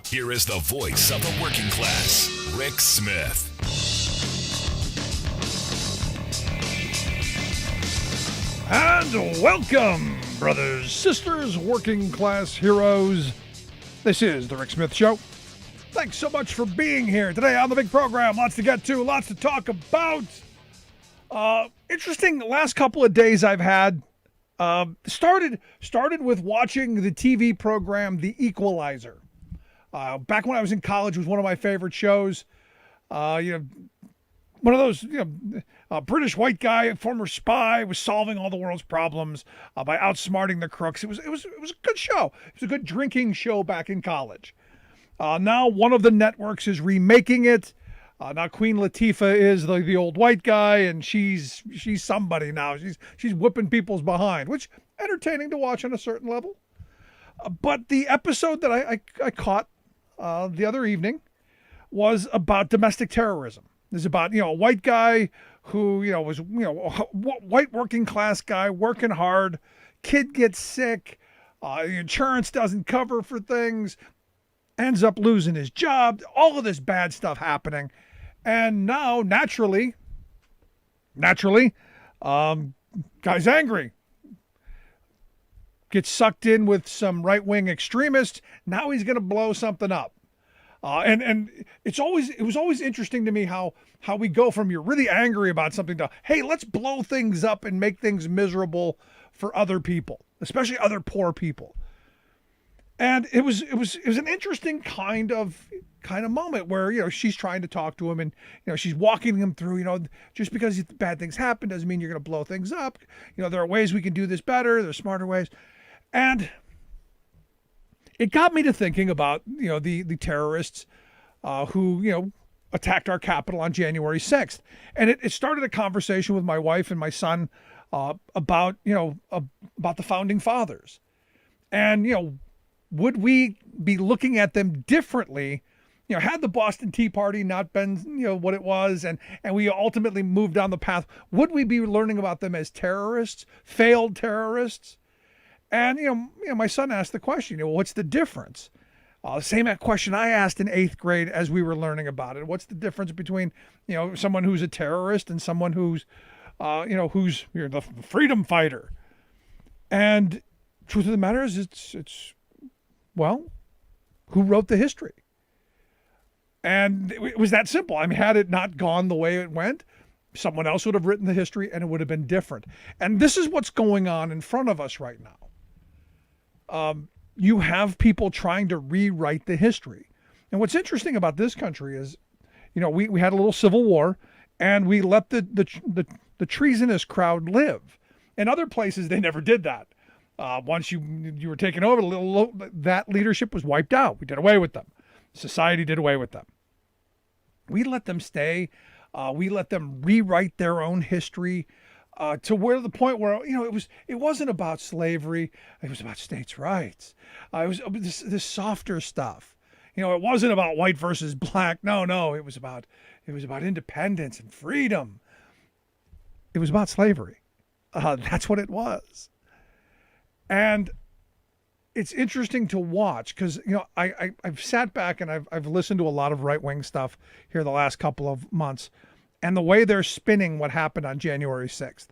Here is the voice of the working class, Rick Smith. And welcome, brothers, sisters, working class heroes. This is the Rick Smith Show. Thanks so much for being here today on the big program. Lots to get to, lots to talk about. Interesting last couple of days I've had. Started with watching the TV program The Equalizer. Back when I was in college, it was one of my favorite shows. One of those, a British white guy, former spy, was solving all the world's problems by outsmarting the crooks. It was a good show. It was a good drinking show back in college. Now one of the networks is remaking it. Now Queen Latifah is the old white guy, and she's somebody now. She's whipping people's behind, which entertaining to watch on a certain level. But the episode that I caught the other evening was about domestic terrorism. It's about, a white guy who, was, a white working class guy working hard. Kid gets sick. The insurance doesn't cover for things. Ends up losing his job. All of this bad stuff happening. And now, naturally, guy's angry. Gets sucked in with some right-wing extremists. Now he's going to blow something up. And it was always interesting to me how we go from you're really angry about something to, hey, let's blow things up and make things miserable for other people, especially other poor people. And it was an interesting kind of moment where, she's trying to talk to him and, she's walking him through, just because bad things happen doesn't mean you're going to blow things up. There are ways we can do this better. There's smarter ways. And it got me to thinking about, the terrorists who, attacked our Capitol on January 6th. And it started a conversation with my wife and my son about the founding fathers. And, would we be looking at them differently, had the Boston Tea Party not been, what it was, and we ultimately moved down the path, would we be learning about them as terrorists, failed terrorists? And, my son asked the question, what's the difference? Same question I asked in 8th grade as we were learning about it. What's the difference between, someone who's a terrorist and someone who's the freedom fighter? And truth of the matter is it's who wrote the history? And it was that simple. I mean, had it not gone the way it went, someone else would have written the history and it would have been different. And this is what's going on in front of us right now. You have people trying to rewrite the history. And what's interesting about this country is, we had a little civil war and we let the treasonous crowd live. In other places, they never did that. Once you were taken over, that leadership was wiped out. We did away with them. Society did away with them. We let them stay. We let them rewrite their own history. To where the point where, it wasn't about slavery. It was about states' rights. It was this softer stuff. It wasn't about white versus black. No, it was about independence and freedom. It was about slavery. That's what it was. And it's interesting to watch because, I've sat back and I've listened to a lot of right-wing stuff here the last couple of months. And the way they're spinning what happened on January 6th,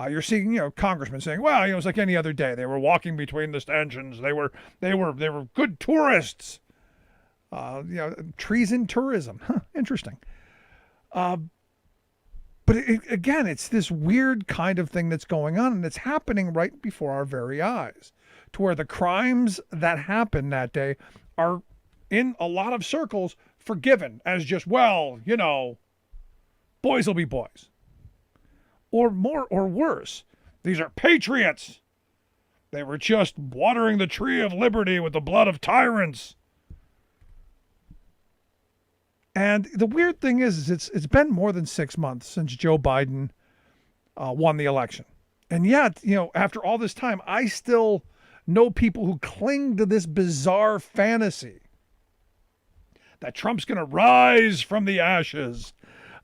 you're seeing, congressmen saying, well, it was like any other day. They were walking between the stanchions. They were good tourists. Treason tourism. Interesting. But again, it's this weird kind of thing that's going on, and it's happening right before our very eyes, to where the crimes that happened that day are, in a lot of circles, forgiven as just, boys will be boys. Or more or worse, these are patriots. They were just watering the tree of liberty with the blood of tyrants. And the weird thing is it's been more than 6 months since Joe Biden won the election. And yet, after all this time, I still know people who cling to this bizarre fantasy that Trump's going to rise from the ashes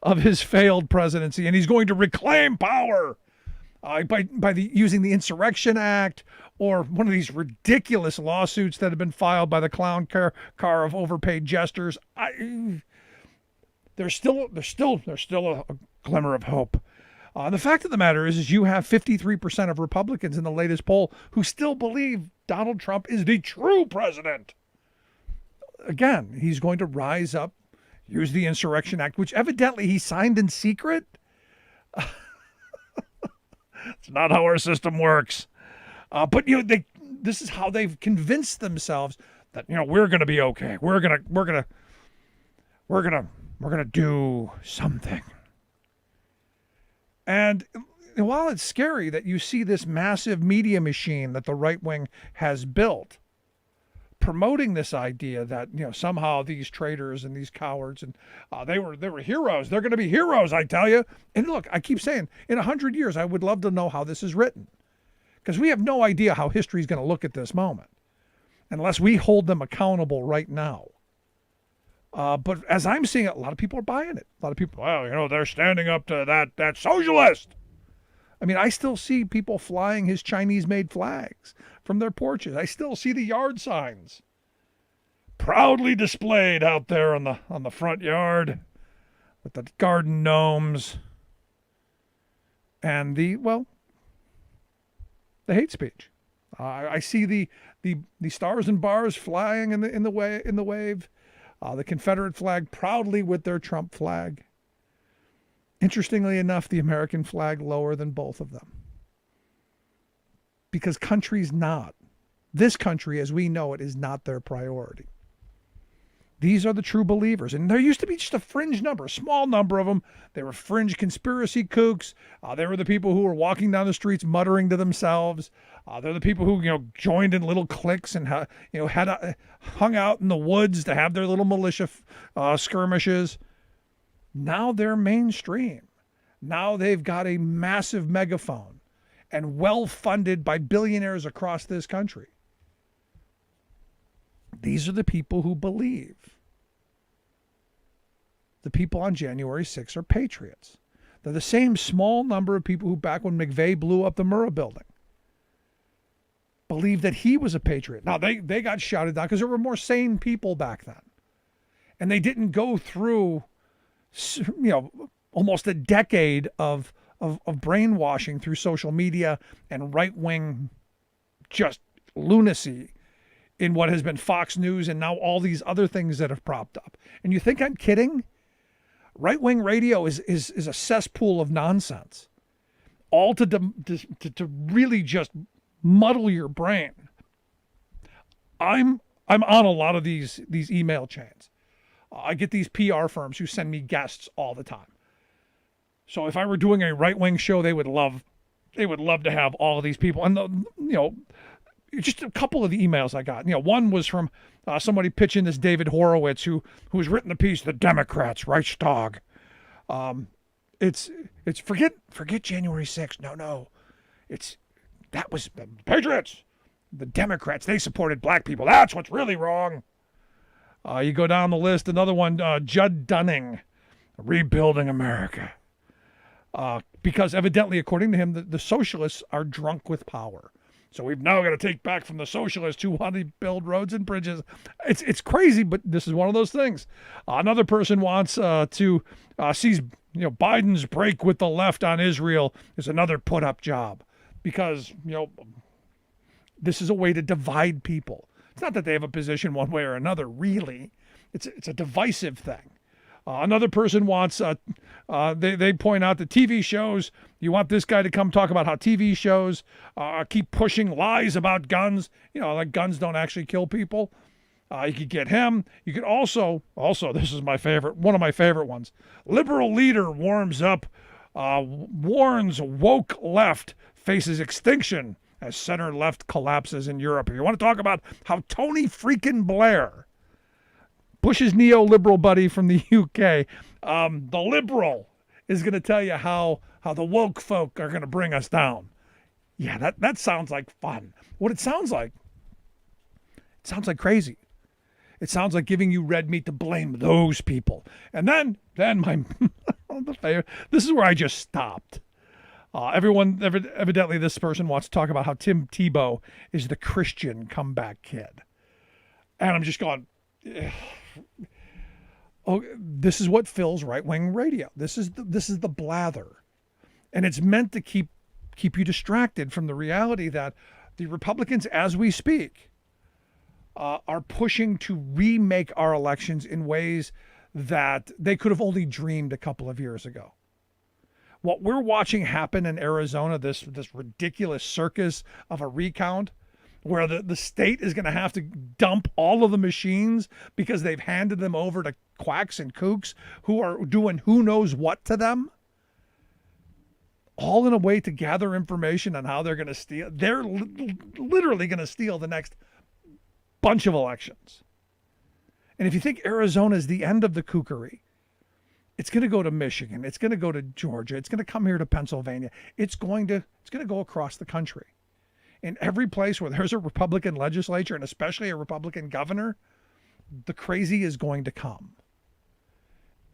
of his failed presidency and he's going to reclaim power by using the Insurrection Act or one of these ridiculous lawsuits that have been filed by the clown car of overpaid jesters, there's still a glimmer of hope. The fact of the matter is you have 53% of Republicans in the latest poll who still believe Donald Trump is the true president. Again, he's going to rise up, use the Insurrection Act, which evidently he signed in secret. It's not how our system works. But this is how they've convinced themselves that we're going to be okay. We're going to do something. And while it's scary that you see this massive media machine that the right wing has built, promoting this idea that somehow these traitors and these cowards and they were heroes. They're going to be heroes, I tell you. And look, I keep saying, in 100 years, I would love to know how this is written, because we have no idea how history is going to look at this moment unless we hold them accountable right now. But as I'm seeing it, a lot of people are buying it. A lot of people, well, they're standing up to that socialist. I mean, I still see people flying his Chinese-made flags from their porches. I still see the yard signs proudly displayed out there on the front yard with the garden gnomes and the hate speech. I see the stars and bars flying in the wave. The Confederate flag proudly with their Trump flag. Interestingly enough, the American flag lower than both of them. Because this country as we know it is not their priority. These are the true believers. And there used to be just a fringe number, a small number of them. They were fringe conspiracy kooks. They were the people who were walking down the streets muttering to themselves. They're the people who, joined in little cliques and, hung out in the woods to have their little militia skirmishes. Now they're mainstream. Now they've got a massive megaphone and well-funded by billionaires across this country. These are the people who believe the people on January 6th are patriots. They're the same small number of people who, back when McVeigh blew up the Murrah building, believed that he was a patriot. Now, they got shouted down because there were more sane people back then. And they didn't go through, almost a decade of brainwashing through social media and right-wing just lunacy in what has been Fox News and now all these other things that have propped up. And you think I'm kidding? Right-wing radio is a cesspool of nonsense, all to really just muddle your brain. I'm on a lot of these email chains. I get these PR firms who send me guests all the time. So if I were doing a right-wing show, they would love to have all of these people. And just a couple of the emails I got. One was from somebody pitching this David Horowitz who's written the piece, "The Democrats, Reichstag." It's forget January 6th. No, that was the Patriots, the Democrats. They supported black people. That's what's really wrong. You go down the list. Another one, Judd Dunning, Rebuilding America. Because evidently, according to him, the socialists are drunk with power. So we've now got to take back from the socialists who want to build roads and bridges. It's crazy, but this is one of those things. Another person wants to sees Biden's break with the left on Israel is another put-up job, because this is a way to divide people. It's not that they have a position one way or another, really. It's a divisive thing. Another person wants, they point out that TV shows, you want this guy to come talk about how TV shows keep pushing lies about guns, like guns don't actually kill people. You could get him. You could also, this is one of my favorite ones. Liberal leader warms up, warns woke left faces extinction as center left collapses in Europe. If you want to talk about how Tony freaking Blair, Bush's neoliberal buddy from the UK, the liberal, is going to tell you how the woke folk are going to bring us down. Yeah, that sounds like fun. What it sounds like crazy. It sounds like giving you red meat to blame those people. And then my this is where I just stopped. Evidently this person wants to talk about how Tim Tebow is the Christian comeback kid. And I'm just going, oh, this is what fills right-wing radio. This is the blather. And it's meant to keep you distracted from the reality that the Republicans, as we speak, are pushing to remake our elections in ways that they could have only dreamed a couple of years ago. What we're watching happen in Arizona, this ridiculous circus of a recount, where the state is going to have to dump all of the machines because they've handed them over to quacks and kooks who are doing who knows what to them, all in a way to gather information on how they're going to steal. They're literally going to steal the next bunch of elections. And if you think Arizona is the end of the kookery, it's going to go to Michigan. It's going to go to Georgia. It's going to come here to Pennsylvania. It's going to go across the country. In every place where there's a Republican legislature, and especially a Republican governor, the crazy is going to come.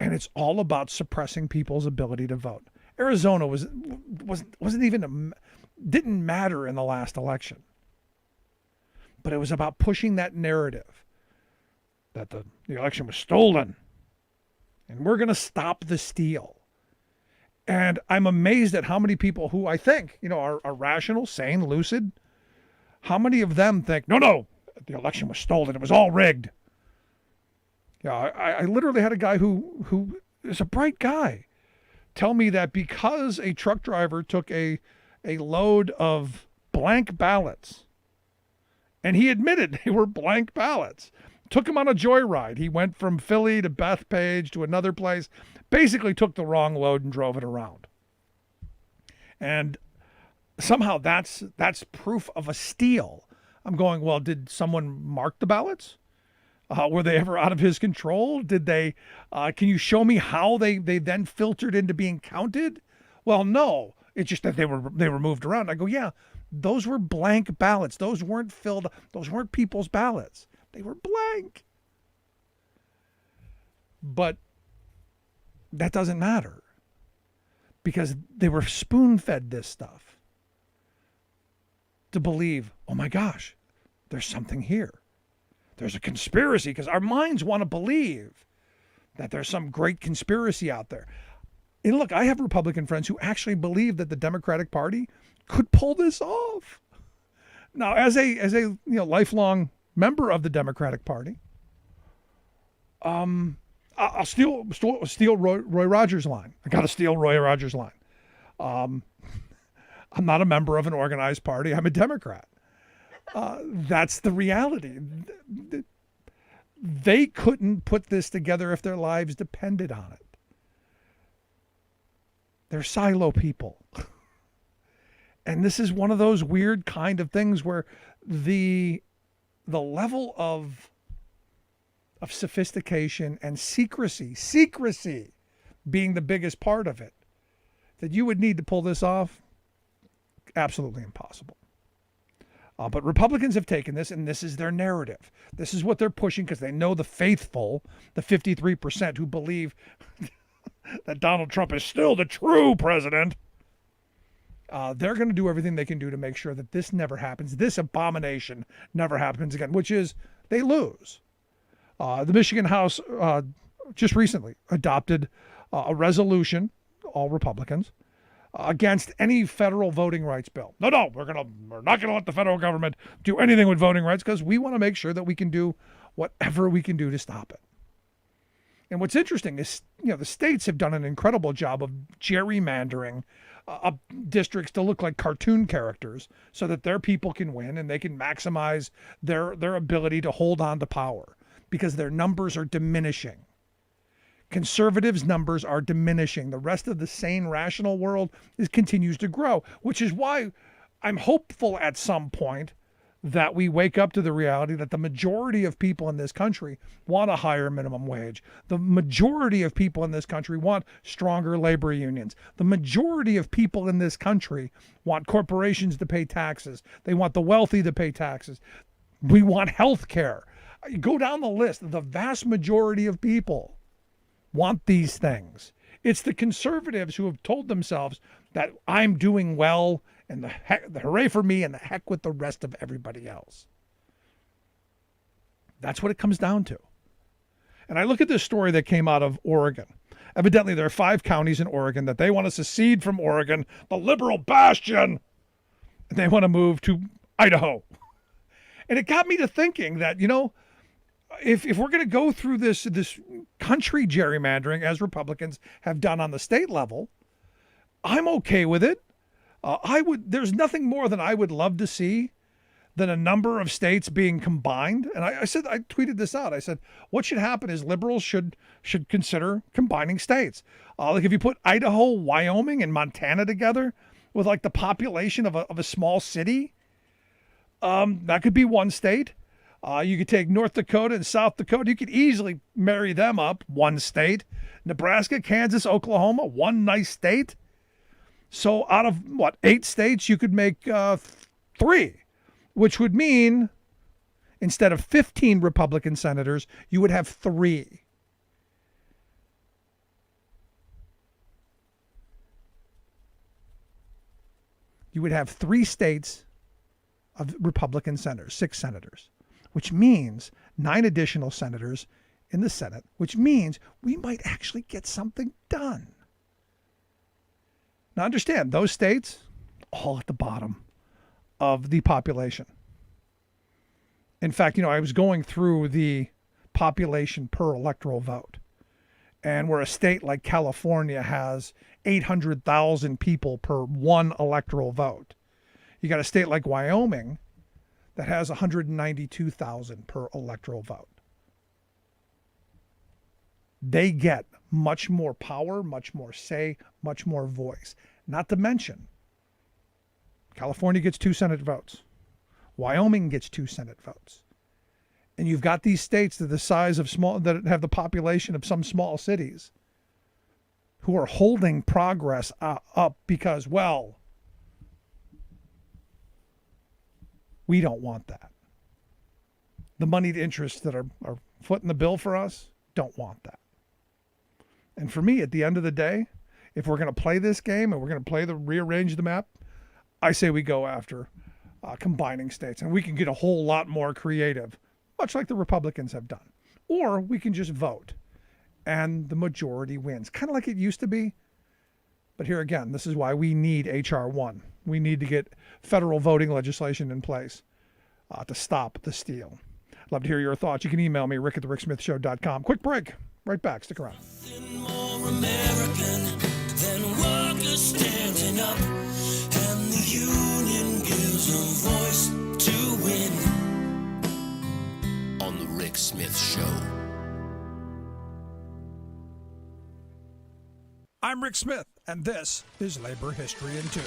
And it's all about suppressing people's ability to vote. Arizona didn't matter in the last election. But it was about pushing that narrative that the election was stolen. And we're going to stop the steal. And I'm amazed at how many people who I think, are rational, sane, lucid, how many of them think, no, the election was stolen. It was all rigged. Yeah, I literally had a guy who is a bright guy tell me that because a truck driver took a load of blank ballots, and he admitted they were blank ballots, took him on a joyride. He went from Philly to Bethpage to another place, basically took the wrong load and drove it around. And somehow that's proof of a steal. I'm going, well, did someone mark the ballots? Were they ever out of his control? Did they, can you show me how they then filtered into being counted? Well, no, it's just that they were moved around. I go, yeah, those were blank ballots. Those weren't filled. Those weren't people's ballots. They were blank. But that doesn't matter because they were spoon-fed this stuff to believe, oh my gosh, there's something here. There's a conspiracy because our minds want to believe that there's some great conspiracy out there. And look, I have Republican friends who actually believe that the Democratic Party could pull this off. Now, as a lifelong member of the Democratic Party, I'll steal Roy Rogers' line. I got to steal Roy Rogers' line. I'm not a member of an organized party. I'm a Democrat. That's the reality. They couldn't put this together if their lives depended on it. They're silo people. And this is one of those weird kind of things where the level of sophistication and secrecy being the biggest part of it, that you would need to pull this off, absolutely impossible. But Republicans have taken this, and this is their narrative. This is what they're pushing because they know the faithful, the 53% who believe that Donald Trump is still the true president. They're going to do everything they can do to make sure that this never happens. This abomination never happens again, which is they lose. The Michigan House just recently adopted a resolution, all Republicans, against any federal voting rights bill. No, we're not gonna let the federal government do anything with voting rights because we want to make sure that we can do whatever we can do to stop it. And what's interesting is, the states have done an incredible job of gerrymandering districts to look like cartoon characters so that their people can win and they can maximize their ability to hold on to power because their numbers are diminishing. Conservatives' numbers are diminishing. The rest of the sane, rational world continues to grow, which is why I'm hopeful at some point that we wake up to the reality that the majority of people in this country want a higher minimum wage. The majority of people in this country want stronger labor unions. The majority of people in this country want corporations to pay taxes. They want the wealthy to pay taxes. We want health care. Go down the list. The vast majority of people want these things. It's the conservatives who have told themselves, that I'm doing well and the hooray for me and the heck with the rest of everybody else. That's what it comes down to. And I look at this story that came out of Oregon. Evidently, there are 5 counties in Oregon that they want to secede from Oregon, the liberal bastion, and they want to move to Idaho. And it got me to thinking that, if we're going to go through this country gerrymandering as Republicans have done on the state level, I'm okay with it. There's nothing more than I would love to see than a number of states being combined. And I tweeted this out. I said, what should happen is liberals should consider combining states. Like if you put Idaho, Wyoming, and Montana together with like the population of a small city, that could be one state. You could take North Dakota and South Dakota. You could easily marry them up, one state. Nebraska, Kansas, Oklahoma, one nice state. So out of 8 states, you could make 3. Which would mean instead of 15 Republican senators, you would have 3. You would have 3 states of Republican senators, 6 senators, which means 9 additional senators in the Senate, which means we might actually get something done. Now understand, those states, all at the bottom of the population. In fact, I was going through the population per electoral vote. And where a state like California has 800,000 people per 1 electoral vote, you got a state like Wyoming that has 192,000 per electoral vote. They get much more power, much more say, much more voice. Not to mention, California gets 2 Senate votes. Wyoming gets 2 Senate votes. And you've got these states that are the size of that have the population of some small cities who are holding progress up because, we don't want that. The moneyed interests that are footing the bill for us don't want that. And for me, at the end of the day, if we're going to play this game and we're going to rearrange the map, I say we go after combining states, and we can get a whole lot more creative, much like the Republicans have done. Or we can just vote, and the majority wins, kind of like it used to be. But here again, this is why we need H.R. 1. We need to get federal voting legislation in place to stop the steal. Love to hear your thoughts. You can email me, rick@thericksmithshow.com. Quick break. Right back. Stick around. Nothing more American than workers standing up, and the union gives a voice to win. On the Rick Smith Show. I'm Rick Smith, and this is Labor History in 2.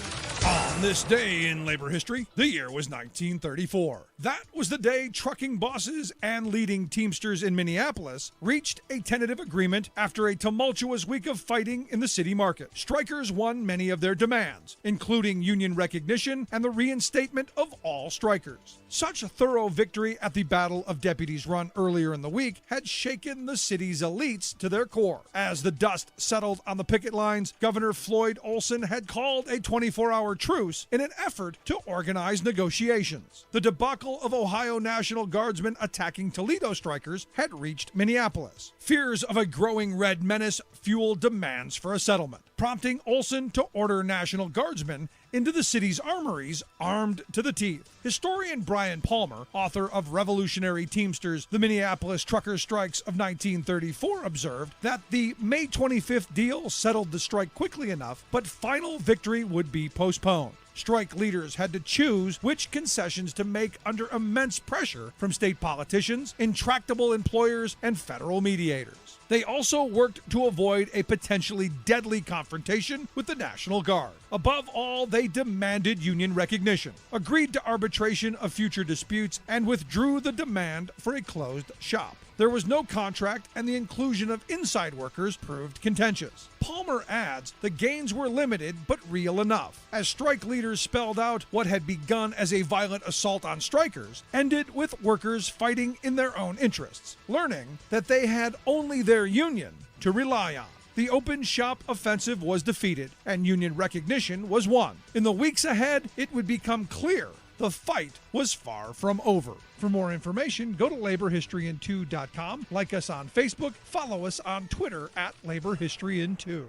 On this day in labor history, the year was 1934. That was the day trucking bosses and leading Teamsters in Minneapolis reached a tentative agreement after a tumultuous week of fighting in the city market. Strikers won many of their demands, including union recognition and the reinstatement of all strikers. Such a thorough victory at the Battle of Deputies Run earlier in the week had shaken the city's elites to their core. As the dust settled on the picket lines, Governor Floyd Olson had called a 24-hour truce in an effort to organize negotiations. The debacle of Ohio National Guardsmen attacking Toledo strikers had reached Minneapolis. Fears of a growing red menace fueled demands for a settlement, prompting Olson to order National Guardsmen into the city's armories, armed to the teeth. Historian Brian Palmer, author of Revolutionary Teamsters, The Minneapolis Trucker Strikes of 1934, observed that the May 25th deal settled the strike quickly enough, but final victory would be postponed. Strike leaders had to choose which concessions to make under immense pressure from state politicians, intractable employers, and federal mediators. They also worked to avoid a potentially deadly confrontation with the National Guard. Above all, they demanded union recognition, agreed to arbitration of future disputes, and withdrew the demand for a closed shop. There was no contract, and the inclusion of inside workers proved contentious. Palmer adds the gains were limited but real enough, as strike leaders spelled out what had begun as a violent assault on strikers ended with workers fighting in their own interests, learning that they had only their union to rely on. the open shop offensive was defeated and union recognition was won. In the weeks ahead, it would become clear the fight was far from over. For more information, go to laborhistoryin2.com, like us on Facebook, follow us on Twitter at laborhistoryin2.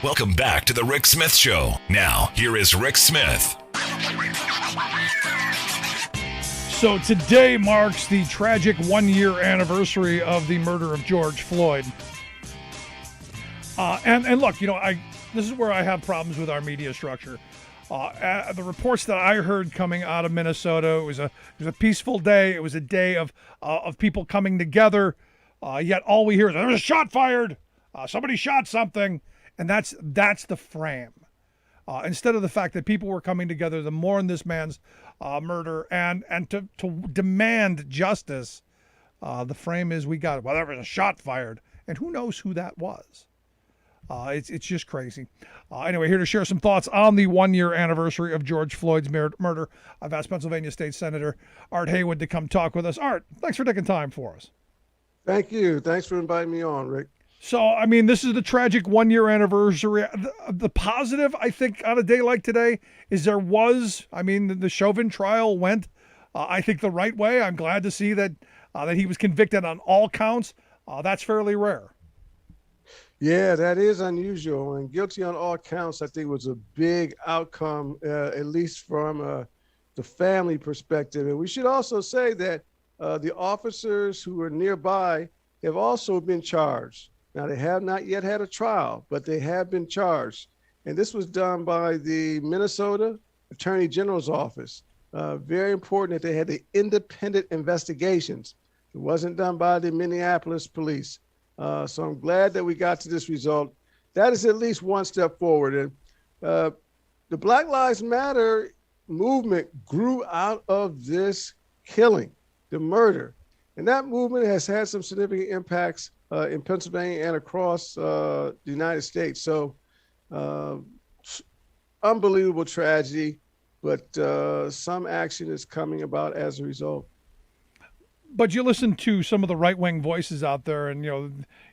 Welcome back to the Rick Smith Show. Now, here is Rick Smith. So today marks the tragic one-year anniversary of the murder of George Floyd. And look, this is where I have problems with our media structure. The reports that I heard coming out of Minnesota, it was a peaceful day. It was a day of people coming together. Yet all we hear is, there was a shot fired. Somebody shot something. And that's the frame. Instead of the fact that people were coming together to mourn this man's murder and to demand justice, the frame is we got it. Well, there was a shot fired. And who knows who that was? It's just crazy. Anyway, here to share some thoughts on the one-year anniversary of George Floyd's murder, I've asked Pennsylvania State Senator Art Haywood to come talk with us. Art, thanks for taking time for us. Thank you. Thanks for inviting me on, Rick. So, this is the tragic one-year anniversary. The positive, I think, on a day like today is the Chauvin trial went, I think, the right way. I'm glad to see that he was convicted on all counts. That's fairly rare. Yeah, that is unusual. And guilty on all counts, I think, was a big outcome, at least from the family perspective. And we should also say that the officers who were nearby have also been charged. Now, they have not yet had a trial, but they have been charged. And this was done by the Minnesota Attorney General's office. Very important that they had the independent investigations. It wasn't done by the Minneapolis police. So I'm glad that we got to this result. That is at least one step forward. And the Black Lives Matter movement grew out of this killing, the murder. And that movement has had some significant impacts in Pennsylvania and across the United States. So unbelievable tragedy, but some action is coming about as a result. But you listen to some of the right-wing voices out there, and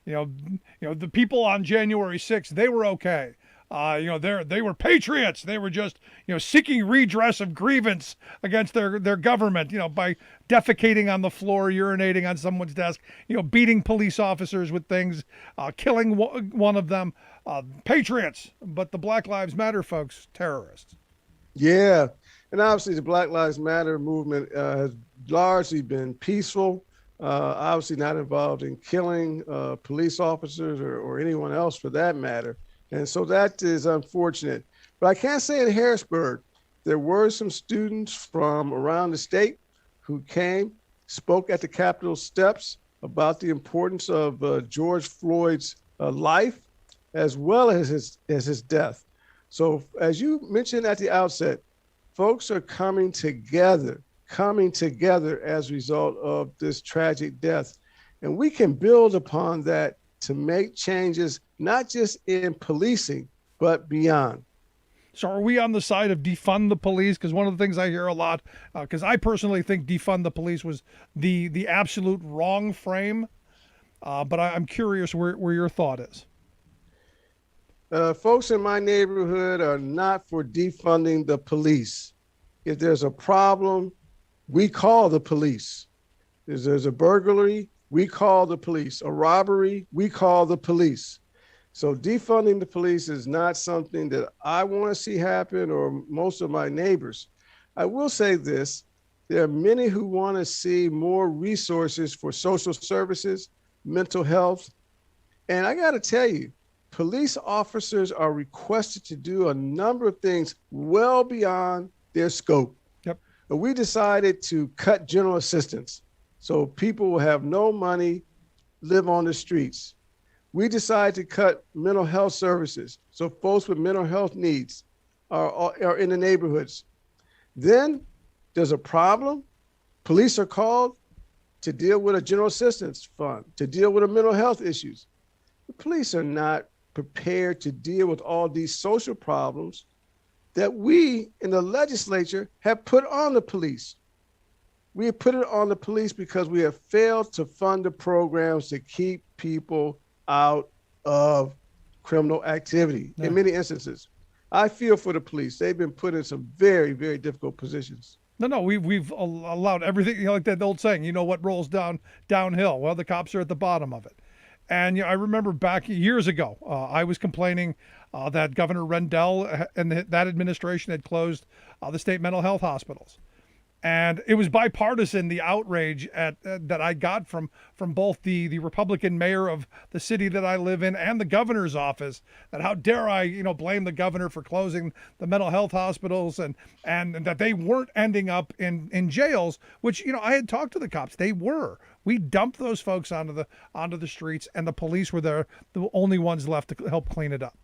the people on January 6th, they were okay. They were patriots. They were just seeking redress of grievance against their government. By defecating on the floor, urinating on someone's desk. Beating police officers with things, killing one of them. Patriots, but the Black Lives Matter folks, terrorists. Yeah, and obviously the Black Lives Matter movement has largely been peaceful, obviously not involved in killing police officers or anyone else for that matter. And so that is unfortunate. But I can say in Harrisburg, there were some students from around the state who came, spoke at the Capitol steps about the importance of George Floyd's life, as well as his death. So as you mentioned at the outset, folks are coming together as a result of this tragic death. And we can build upon that to make changes, not just in policing, but beyond. So are we on the side of defund the police? Because one of the things I hear a lot, because I personally think defund the police was the absolute wrong frame. But I'm curious where your thought is. Folks in my neighborhood are not for defunding the police. If there's a problem, we call the police. If there's a burglary, we call the police. A robbery, we call the police. So defunding the police is not something that I want to see happen, or most of my neighbors. I will say this, there are many who want to see more resources for social services, mental health. And I got to tell you, police officers are requested to do a number of things well beyond their scope. Yep. But we decided to cut general assistance so people will have no money, live on the streets. We decided to cut mental health services so folks with mental health needs are in the neighborhoods. Then there's a problem. Police are called to deal with a general assistance fund, to deal with the mental health issues. The police are not prepared to deal with all these social problems that we in the legislature have put on the police. We have put it on the police because we have failed to fund the programs to keep people out of criminal activity in many instances. I feel for the police. They've been put in some very, very difficult positions. No, we've allowed everything, like that old saying, what rolls downhill? Well, the cops are at the bottom of it. And I remember back years ago, I was complaining that Governor Rendell and that administration had closed the state mental health hospitals. And it was bipartisan, the outrage that I got from both the Republican mayor of the city that I live in and the governor's office, that how dare I, blame the governor for closing the mental health hospitals and that they weren't ending up in jails, which, I had talked to the cops. They were. We dumped those folks onto the streets, and the police were the only ones left to help clean it up.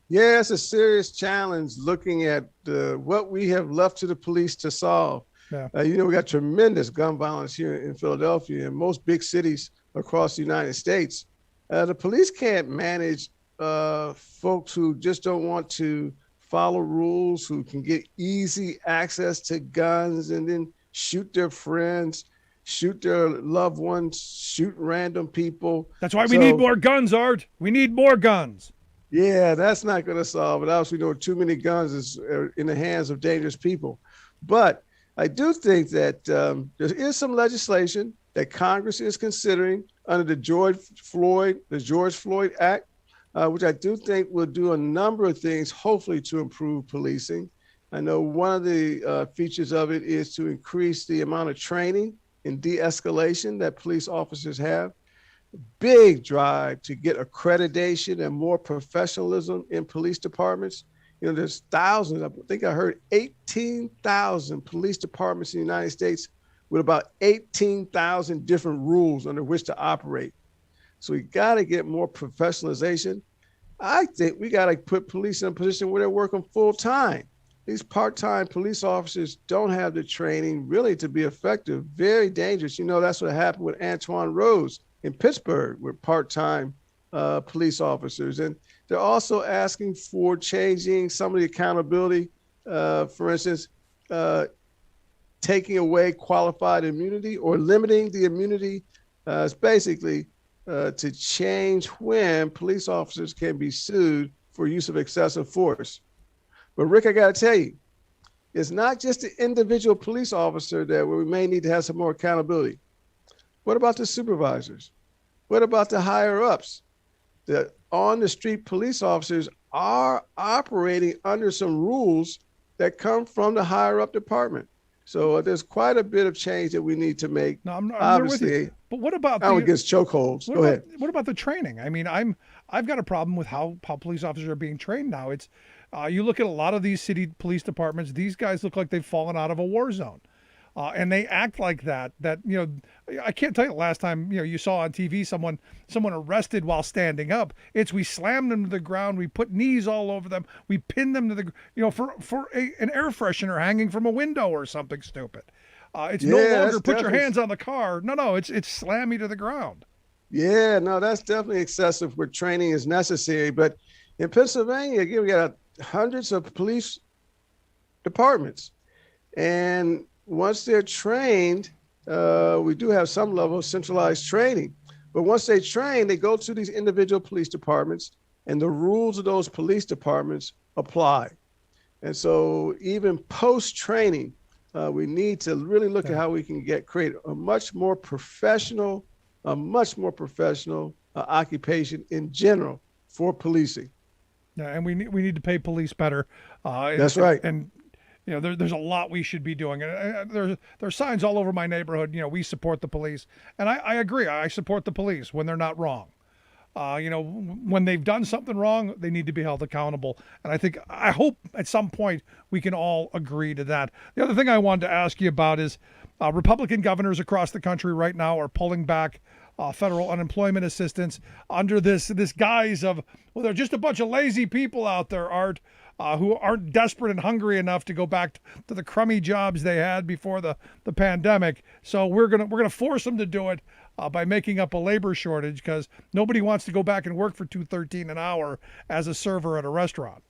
Yeah, it's a serious challenge looking at what we have left to the police to solve. Yeah. We got tremendous gun violence here in Philadelphia and most big cities across the United States. The police can't manage folks who just don't want to follow rules, who can get easy access to guns and then shoot their friends, shoot their loved ones, shoot random people. That's why we need more guns, Art. We need more guns. Yeah, that's not going to solve it. Obviously, too many guns is in the hands of dangerous people. But I do think that there is some legislation that Congress is considering under the George Floyd Act, which I do think will do a number of things, hopefully to improve policing. I know one of the features of it is to increase the amount of training in de-escalation that police officers have. Big drive to get accreditation and more professionalism in police departments. There's thousands, I think I heard 18,000 police departments in the United States with about 18,000 different rules under which to operate. So we got to get more professionalization. I think we got to put police in a position where they're working full time. These part-time police officers don't have the training really to be effective. Very dangerous. That's what happened with Antoine Rose in Pittsburgh with part-time police officers. And they're also asking for changing some of the accountability. For instance, taking away qualified immunity or limiting the immunity. It's basically to change when police officers can be sued for use of excessive force. But Rick, I got to tell you, it's not just the individual police officer that we may need to have some more accountability. What about the supervisors? What about the higher ups? The on-the-street police officers are operating under some rules that come from the higher-up department. So there's quite a bit of change that we need to make. No, I'm obviously, with you. But what about against chokeholds? Go ahead. What about the training? I mean, I've got a problem with how police officers are being trained now. It's you look at a lot of these city police departments. These guys look like they've fallen out of a war zone. And they act like that I can't tell you the last time, you saw on TV someone arrested while standing up. We slammed them to the ground. We put knees all over them. We pinned them to the, for an air freshener hanging from a window or something stupid. It's no longer put your hands on the car. No, it's slam me to the ground. Yeah, no, that's definitely excessive where training is necessary. But in Pennsylvania, again, we got hundreds of police departments. And once they're trained, we do have some level of centralized training. But once they train, they go to these individual police departments, and the rules of those police departments apply. And so even post-training, we need to really look at how we can create a much more professional occupation in general for policing. Yeah, and we need to pay police better. That's right. And there's a lot we should be doing. And there's signs all over my neighborhood. We support the police, and I agree. I support the police when they're not wrong. When they've done something wrong, they need to be held accountable. And I hope at some point we can all agree to that. The other thing I wanted to ask you about is Republican governors across the country right now are pulling back federal unemployment assistance under this guise of, well, they're just a bunch of lazy people out there, Art, who aren't desperate and hungry enough to go back to the crummy jobs they had before the pandemic. So we're gonna force them to do it by making up a labor shortage because nobody wants to go back and work for $2.13 an hour as a server at a restaurant.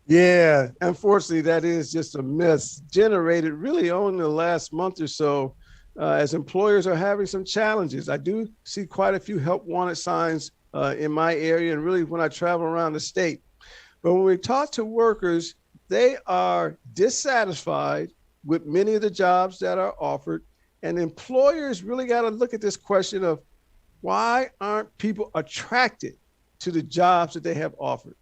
Yeah, unfortunately, that is just a myth generated really only in the last month or so as employers are having some challenges. I do see quite a few help wanted signs in my area and really when I travel around the state. But when we talk to workers, they are dissatisfied with many of the jobs that are offered. And employers really got to look at this question of why aren't people attracted to the jobs that they have offered?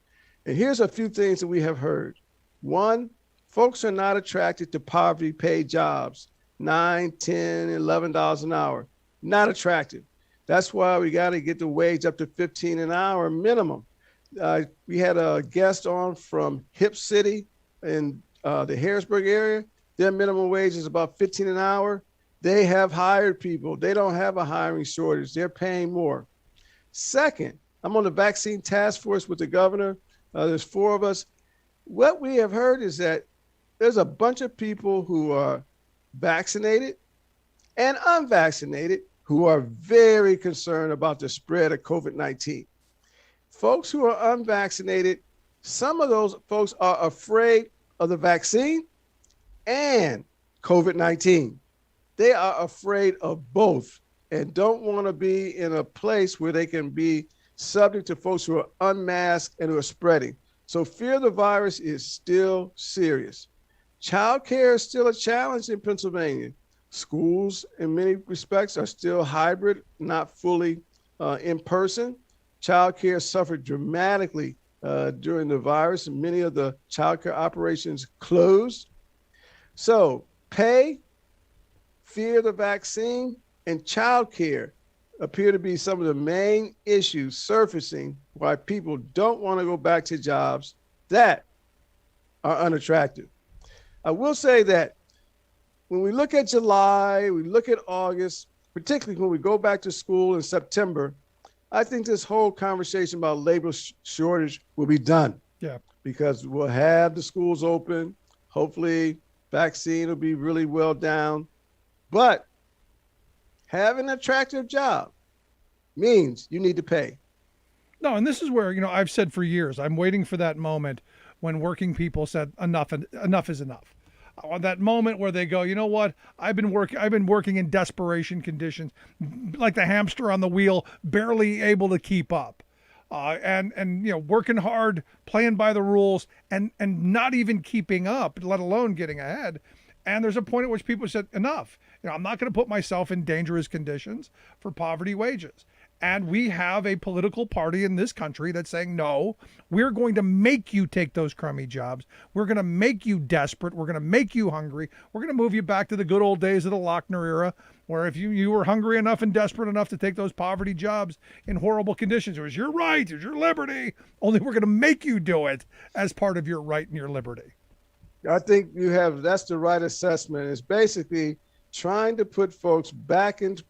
And here's a few things that we have heard. One, folks are not attracted to poverty paid jobs, $9, $10, $11 an hour. Not attractive. That's why we got to get the wage up to $15 an hour minimum. We had a guest on from Hip City in the Harrisburg area. Their minimum wage is about $15 an hour. They have hired people. They don't have a hiring shortage. They're paying more. Second, I'm on the vaccine task force with the governor. There's 4 of us. What we have heard is that there's a bunch of people who are vaccinated and unvaccinated who are very concerned about the spread of COVID-19. Folks who are unvaccinated, some of those folks are afraid of the vaccine and COVID-19. They are afraid of both and don't want to be in a place where they can be subject to folks who are unmasked and who are spreading. So fear of the virus is still serious. Child care is still a challenge in Pennsylvania. Schools, in many respects, are still hybrid, not fully in person. Child care suffered dramatically during the virus, and many of the child care operations closed. So pay, fear of the vaccine, and child care appear to be some of the main issues surfacing why people don't want to go back to jobs that are unattractive. I will say that when we look at July, we look at August, particularly when we go back to school in September, I think this whole conversation about labor shortage will be done. Yeah. Because we'll have the schools open. Hopefully, vaccine will be really well down. But having an attractive job means you need to pay. No, and this is where, I've said for years, I'm waiting for that moment when working people said enough is enough. That moment where they go, you know what? I've been working in desperation conditions, like the hamster on the wheel, barely able to keep up. And working hard, playing by the rules, and not even keeping up, let alone getting ahead. And there's a point at which people said, enough. I'm not going to put myself in dangerous conditions for poverty wages. And we have a political party in this country that's saying, no, we're going to make you take those crummy jobs. We're going to make you desperate. We're going to make you hungry. We're going to move you back to the good old days of the Lochner era, where if you were hungry enough and desperate enough to take those poverty jobs in horrible conditions, it was your right, it was your liberty. Only we're going to make you do it as part of your right and your liberty. I think that's the right assessment. It's basically trying to put folks back into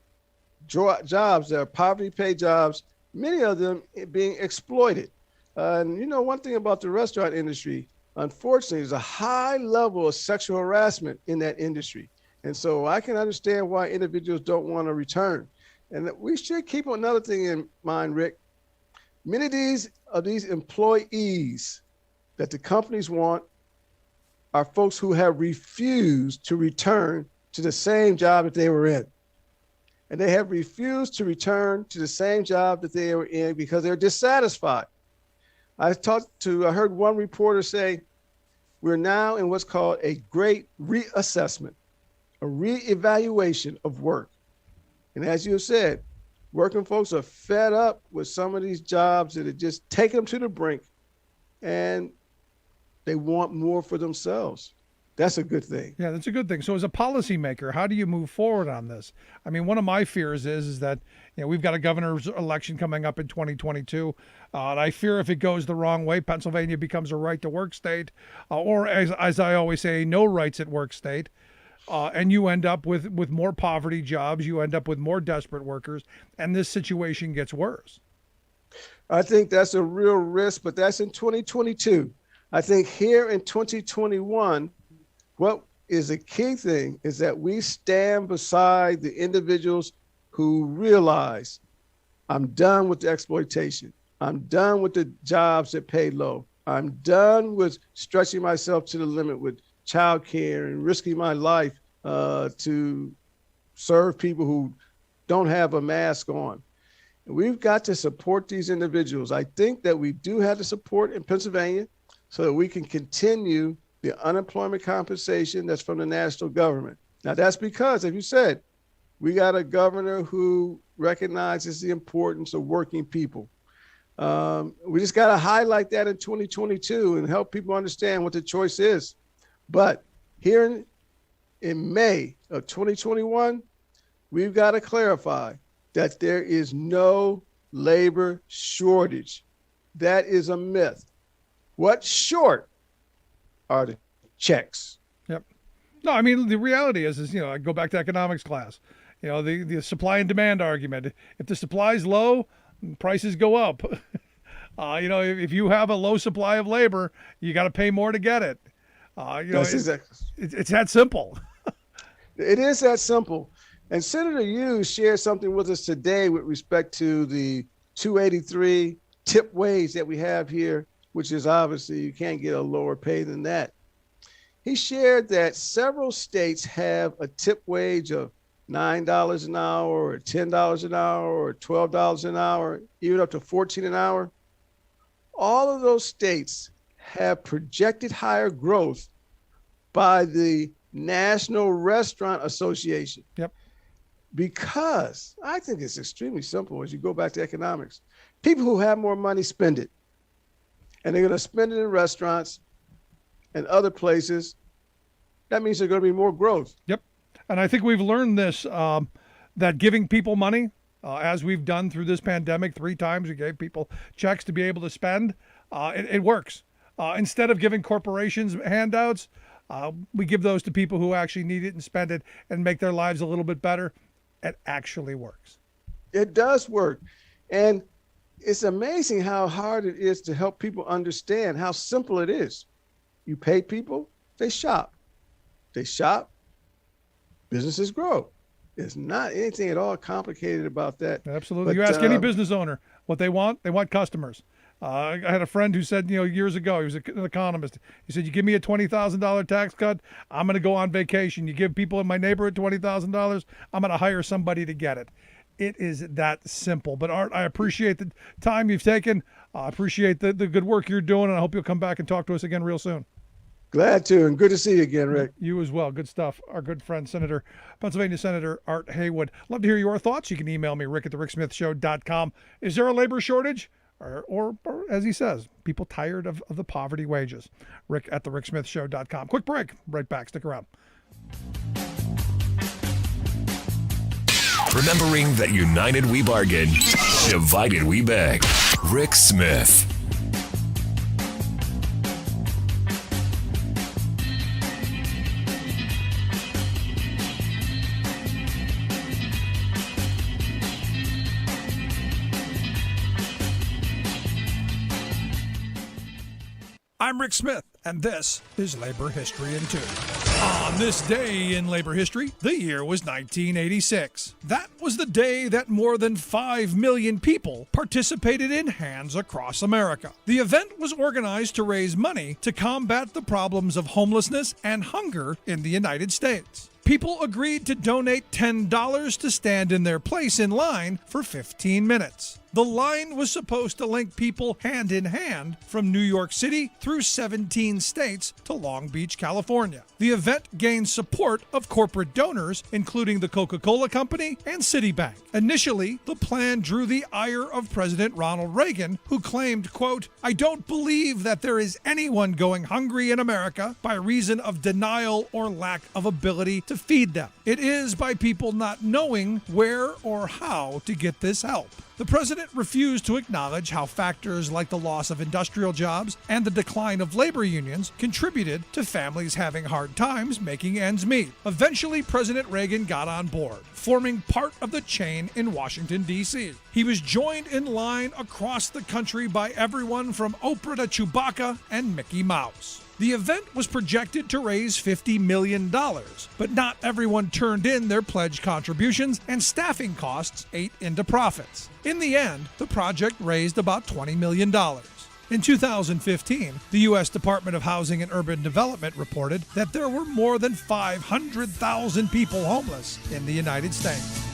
jobs that are poverty paid jobs, many of them being exploited. And one thing about the restaurant industry, unfortunately, there's a high level of sexual harassment in that industry. And so I can understand why individuals don't want to return. And we should keep another thing in mind, Rick. Many of these employees that the companies want are folks who have refused to return to the same job that they were in. And they have refused to return to the same job that they were in because they're dissatisfied. I heard one reporter say, we're now in what's called a great reassessment, a reevaluation of work. And as you said, working folks are fed up with some of these jobs that have just taken them to the brink, and they want more for themselves. That's a good thing. Yeah, that's a good thing. So as a policymaker, how do you move forward on this? I mean, one of my fears is that we've got a governor's election coming up in 2022. And I fear if it goes the wrong way, Pennsylvania becomes a right to work state, or as I always say, no rights at work state. And you end up with more poverty jobs. You end up with more desperate workers, and this situation gets worse. I think that's a real risk, but that's in 2022. I think here in 2021, what is a key thing is that we stand beside the individuals who realize, I'm done with the exploitation. I'm done with the jobs that pay low. I'm done with stretching myself to the limit with childcare and risking my life to serve people who don't have a mask on. And we've got to support these individuals. I think that we do have the support in Pennsylvania so that we can continue the unemployment compensation that's from the national government. Now, that's because, as you said, we got a governor who recognizes the importance of working people. We just got to highlight that in 2022 and help people understand what the choice is. But here in May of 2021, we've got to clarify that there is no labor shortage. That is a myth. What's short are the checks. Yep. No, I mean, the reality is, I go back to economics class, the supply and demand argument. If the supply is low, prices go up. If you have a low supply of labor, you got to pay more to get it. It's that simple. It is that simple. And Senator Hughes shared something with us today with respect to the 283 tip wage that we have here, which is obviously you can't get a lower pay than that. He shared that several states have a tip wage of $9 an hour or $10 an hour or $12 an hour, even up to $14 an hour. All of those states have projected higher growth by the National Restaurant Association. Yep. Because I think it's extremely simple as you go back to economics. People who have more money spend it. And they're going to spend it in restaurants and other places. That means there's going to be more growth. Yep. And I think we've learned this, that giving people money, as we've done through this pandemic 3 times, we gave people checks to be able to spend. It works. Instead of giving corporations handouts, we give those to people who actually need it and spend it and make their lives a little bit better. It actually works. It does work. And it's amazing how hard it is to help people understand how simple it is. You pay people, they shop. They shop, businesses grow. There's not anything at all complicated about that. Absolutely. You ask any business owner what they want customers. I had a friend who said, years ago, he was an economist. He said, you give me a $20,000 tax cut, I'm going to go on vacation. You give people in my neighborhood $20,000, I'm going to hire somebody to get it. It is that simple. But Art, I appreciate the time you've taken. I appreciate the good work you're doing, and I hope you'll come back and talk to us again real soon. Glad to, and good to see you again, Rick. You as well. Good stuff. Our good friend, Pennsylvania Senator Art Haywood. Love to hear your thoughts. You can email me, rick@thericksmithshow.com. Is there a labor shortage? Or as he says, people tired of the poverty wages? rick@thericksmithshow.com. Quick break. Right back. Stick around. Remembering that united we bargain, divided we beg. Rick Smith. I'm Rick Smith, and this is Labor History in 2. On this day in labor history, the year was 1986. That was the day that more than 5 million people participated in Hands Across America. The event was organized to raise money to combat the problems of homelessness and hunger in the United States. People agreed to donate $10 to stand in their place in line for 15 minutes. The line was supposed to link people hand in hand from New York City through 17 states to Long Beach, California. The event gained support of corporate donors, including the Coca-Cola Company and Citibank. Initially, the plan drew the ire of President Ronald Reagan, who claimed, quote, "I don't believe that there is anyone going hungry in America by reason of denial or lack of ability to feed them. It is by people not knowing where or how to get this help." The president refused to acknowledge how factors like the loss of industrial jobs and the decline of labor unions contributed to families having hard times making ends meet. Eventually, President Reagan got on board, forming part of the chain in Washington, D.C. He was joined in line across the country by everyone from Oprah to Chewbacca and Mickey Mouse. The event was projected to raise $50 million, but not everyone turned in their pledged contributions, and staffing costs ate into profits. In the end, the project raised about $20 million. In 2015, the U.S. Department of Housing and Urban Development reported that there were more than 500,000 people homeless in the United States.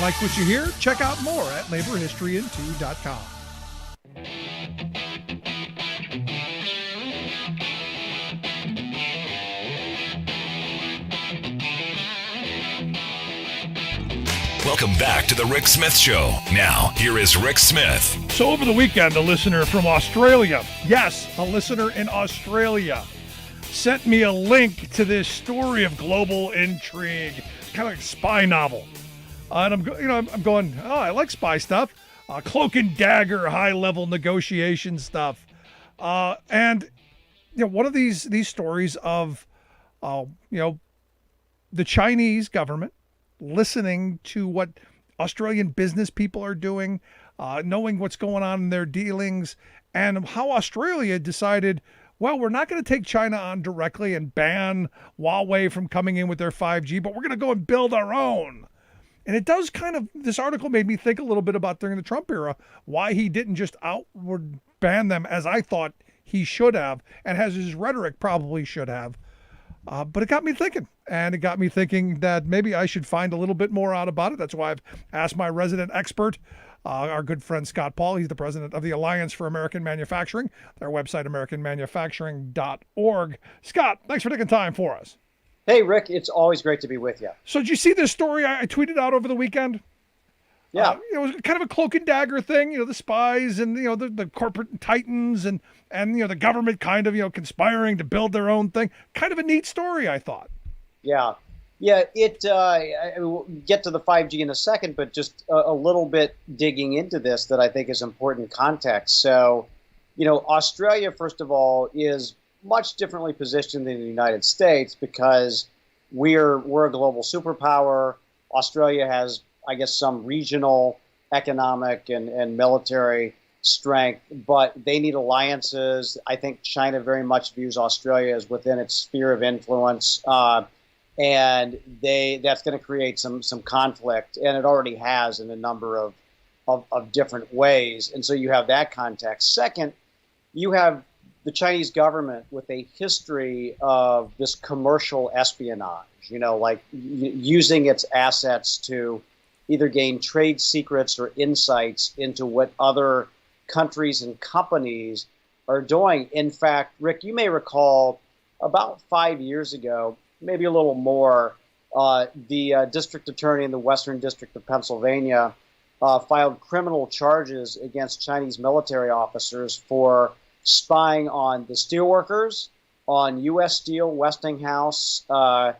Like what you hear? Check out more at laborhistoryin2.com. Welcome back to the Rick Smith Show. Now, here is Rick Smith. So over the weekend, a listener from Australia, yes, a listener in Australia, sent me a link to this story of global intrigue, kind of like a spy novel. And I'm going, oh, I like spy stuff, cloak and dagger, high-level negotiation stuff, and one of these stories of, the Chinese government listening to what Australian business people are doing, knowing what's going on in their dealings, and how Australia decided, well, we're not going to take China on directly and ban Huawei from coming in with their 5G, but we're going to go and build our own. And it does this article made me think a little bit about during the Trump era, why he didn't just outward ban them as I thought he should have, and as his rhetoric probably should have. But it got me thinking, and it got me thinking that maybe I should find a little bit more out about it. That's why I've asked my resident expert, our good friend Scott Paul. He's the president of the Alliance for American Manufacturing, their website, americanmanufacturing.org. Scott, thanks for taking time for us. Hey, Rick, it's always great to be with you. So did you see this story I tweeted out over the weekend? Yeah. It was kind of a cloak and dagger thing, the spies and, the corporate titans and the government kind of, conspiring to build their own thing. Kind of a neat story, I thought. Yeah. Yeah, I will get to the 5G in a second, but just a little bit digging into this that I think is important context. So, Australia, first of all, is much differently positioned than the United States because we're a global superpower. Australia has, I guess, some regional economic and military strength, but they need alliances. I think China very much views Australia as within its sphere of influence, and that's going to create some conflict, and it already has in a number of different ways. And so you have that context. Second, you have the Chinese government with a history of this commercial espionage, like using its assets to either gain trade secrets or insights into what other countries and companies are doing. In fact, Rick, you may recall about 5 years ago, maybe a little more, the district attorney in the Western District of Pennsylvania filed criminal charges against Chinese military officers for spying on the steelworkers, on U.S. Steel, Westinghouse. There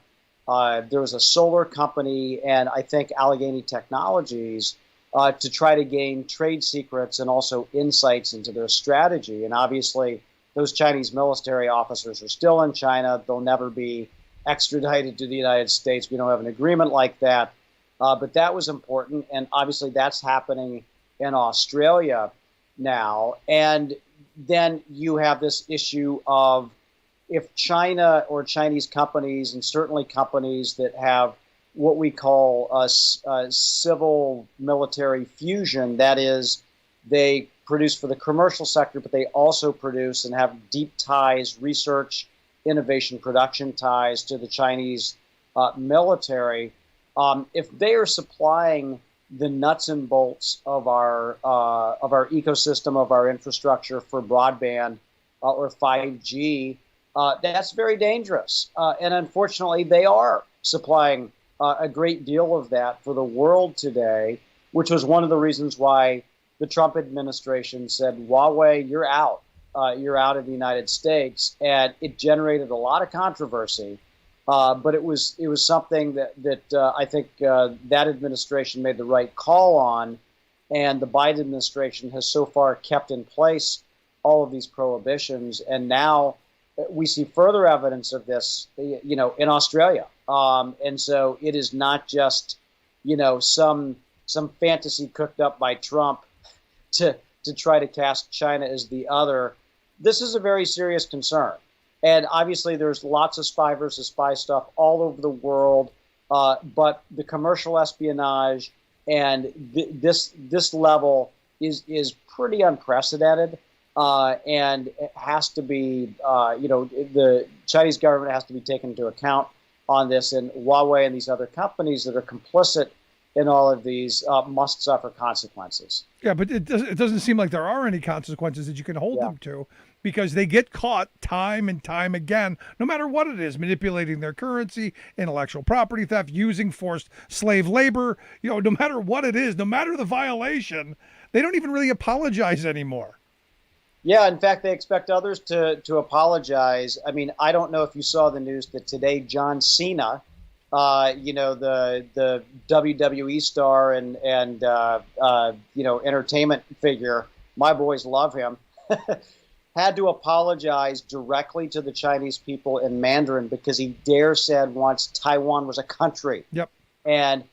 was a solar company, and I think Allegheny Technologies, to try to gain trade secrets and also insights into their strategy. And obviously, those Chinese military officers are still in China. They'll never be extradited to the United States. We don't have an agreement like that. But that was important. And obviously, that's happening in Australia now. And then you have this issue of if China or Chinese companies, and certainly companies that have what we call a civil military fusion, that is, they produce for the commercial sector, but they also produce and have deep ties, research, innovation, production ties to the Chinese military. If they are supplying the nuts and bolts of our ecosystem, of our infrastructure for broadband or 5G, that's very dangerous. And unfortunately, they are supplying a great deal of that for the world today, which was one of the reasons why the Trump administration said, Huawei, you're out. You're out of the United States. And it generated a lot of controversy. But it was something that I think that administration made the right call on, and the Biden administration has so far kept in place all of these prohibitions, and now we see further evidence of this, in Australia. And so it is not just, some fantasy cooked up by Trump to try to cast China as the other. This is a very serious concern. And obviously there's lots of spy versus spy stuff all over the world, but the commercial espionage and this level is pretty unprecedented, and it has to be, the Chinese government has to be taken into account on this, and Huawei and these other companies that are complicit in all of these must suffer consequences. Yeah, but it doesn't seem like there are any consequences that you can hold them to, because they get caught time and time again, no matter what it is, manipulating their currency, intellectual property theft, using forced slave labor, no matter what it is, no matter the violation, they don't even really apologize anymore. Yeah, in fact, they expect others to apologize. I mean, I don't know if you saw the news that today John Cena, the WWE star and entertainment figure, my boys love him, had to apologize directly to the Chinese people in Mandarin because he said once Taiwan was a country. Yep. And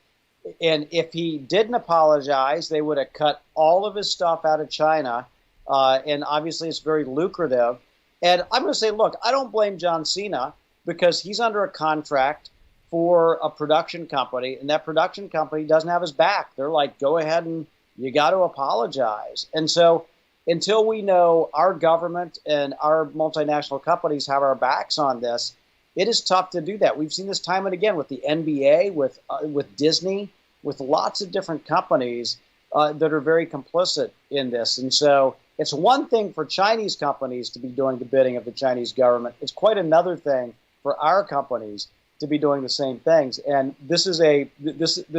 if he didn't apologize, they would have cut all of his stuff out of China. And obviously it's very lucrative. And I'm going to say, look, I don't blame John Cena because he's under a contract for a production company, and that production company doesn't have his back. They're like, go ahead and you got to apologize. And so until we know our government and our multinational companies have our backs on this, it is tough to do that. We've seen this time and again with the NBA, with Disney, with lots of different companies that are very complicit in this. And so it's one thing for Chinese companies to be doing the bidding of the Chinese government. It's quite another thing for our companies to be doing the same things. And this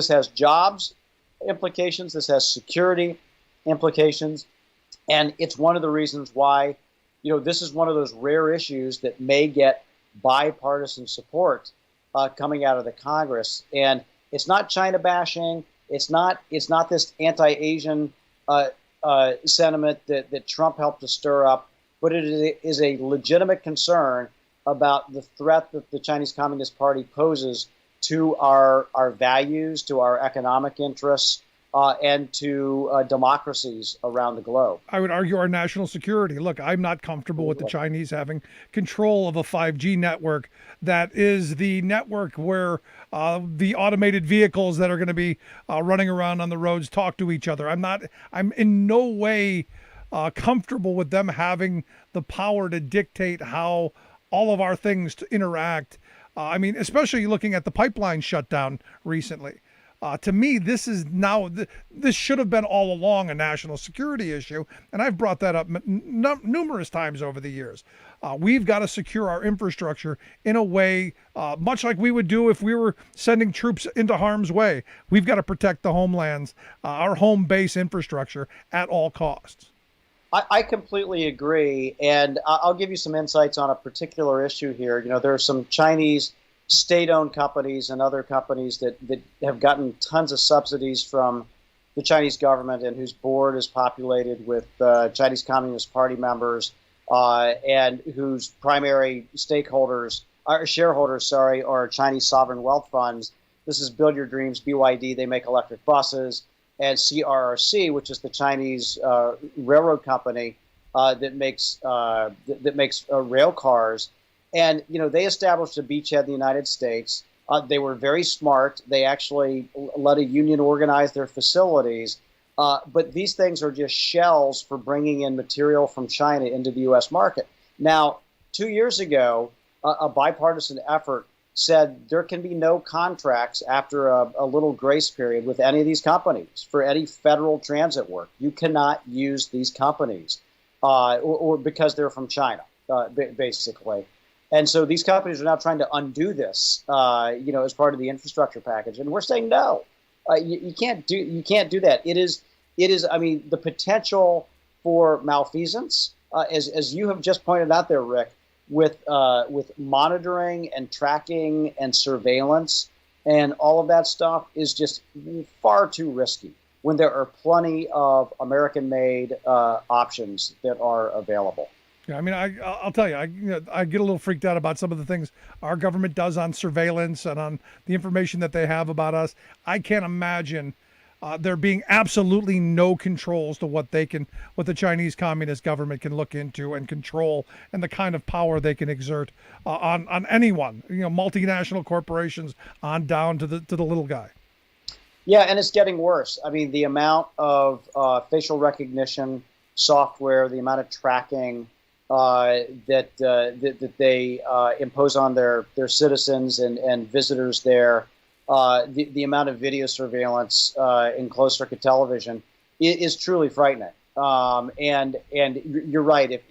has jobs implications. This has security implications. And it's one of the reasons why, this is one of those rare issues that may get bipartisan support coming out of the Congress. And it's not China bashing. It's not this anti-Asian sentiment that Trump helped to stir up, but it is a legitimate concern about the threat that the Chinese Communist Party poses to our values, to our economic interests, and to democracies around the globe. I would argue our national security. Look, I'm not comfortable with the Chinese having control of a 5G network that is the network where the automated vehicles that are going to be running around on the roads talk to each other. I'm in no way comfortable with them having the power to dictate how all of our things to interact. Especially looking at the pipeline shutdown recently. To me, this should have been all along a national security issue, and I've brought that up numerous times over the years. We've got to secure our infrastructure in a way much like we would do if we were sending troops into harm's way. We've got to protect the homelands, our home base infrastructure at all costs. I completely agree, and I'll give you some insights on a particular issue here. There are some Chinese state-owned companies and other companies that have gotten tons of subsidies from the Chinese government and whose board is populated with Chinese Communist Party members and whose primary shareholders, are Chinese sovereign wealth funds. This is Build Your Dreams, BYD, they make electric buses, and CRRC, which is the Chinese railroad company that makes rail cars. And, they established a beachhead in the United States. They were very smart. They actually let a union organize their facilities. But these things are just shells for bringing in material from China into the U.S. market. Now, 2 years ago, a bipartisan effort said there can be no contracts after a little grace period with any of these companies for any federal transit work. You cannot use these companies or because they're from China, basically. And so these companies are now trying to undo this, as part of the infrastructure package. And we're saying no, you can't do that. It is. The potential for malfeasance, as you have just pointed out there, Rick, with monitoring and tracking and surveillance and all of that stuff is just far too risky when there are plenty of American-made options that are available. Yeah, I'll tell you, I get a little freaked out about some of the things our government does on surveillance and on the information that they have about us. I can't imagine there being absolutely no controls to what the Chinese Communist government can look into and control, and the kind of power they can exert on anyone, multinational corporations on down to the little guy. Yeah, and it's getting worse. I mean, the amount of facial recognition software, the amount of tracking that they impose on their citizens and visitors there, the amount of video surveillance in closed circuit television is truly frightening. And you're right.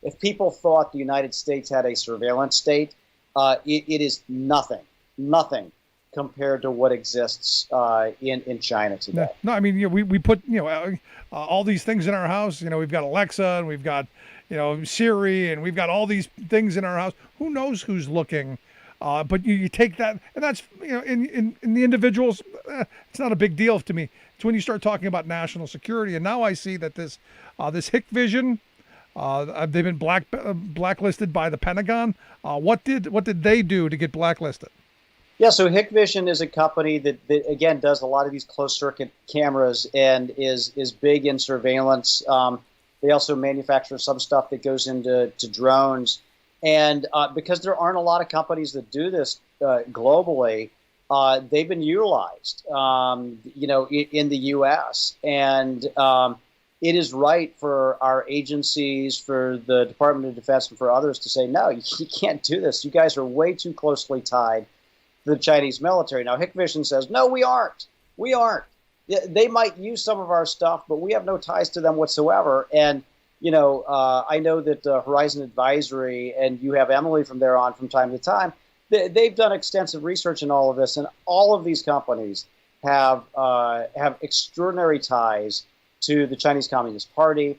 If people thought the United States had a surveillance state, it is nothing compared to what exists in China today. No, I mean, we put all these things in our house. We've got Alexa, and we've got Siri, and we've got all these things in our house. Who knows who's looking? But you take that, and that's in the individuals. It's not a big deal to me. It's when you start talking about national security, and now I see that this Hikvision, they've been blacklisted by the Pentagon. What did they do to get blacklisted? Yeah, so Hikvision is a company that again does a lot of these closed circuit cameras and is big in surveillance. They also manufacture some stuff that goes into drones. And because there aren't a lot of companies that do this globally, they've been utilized, in the U.S. And it is right for our agencies, for the Department of Defense, and for others to say, no, you can't do this. You guys are way too closely tied to the Chinese military. Now, Hikvision says, no, we aren't. We aren't. They might use some of our stuff, but we have no ties to them whatsoever. And I know that Horizon Advisory, and you have Emily from there on from time to time, they've done extensive research in all of this, and all of these companies have extraordinary ties to the Chinese Communist Party,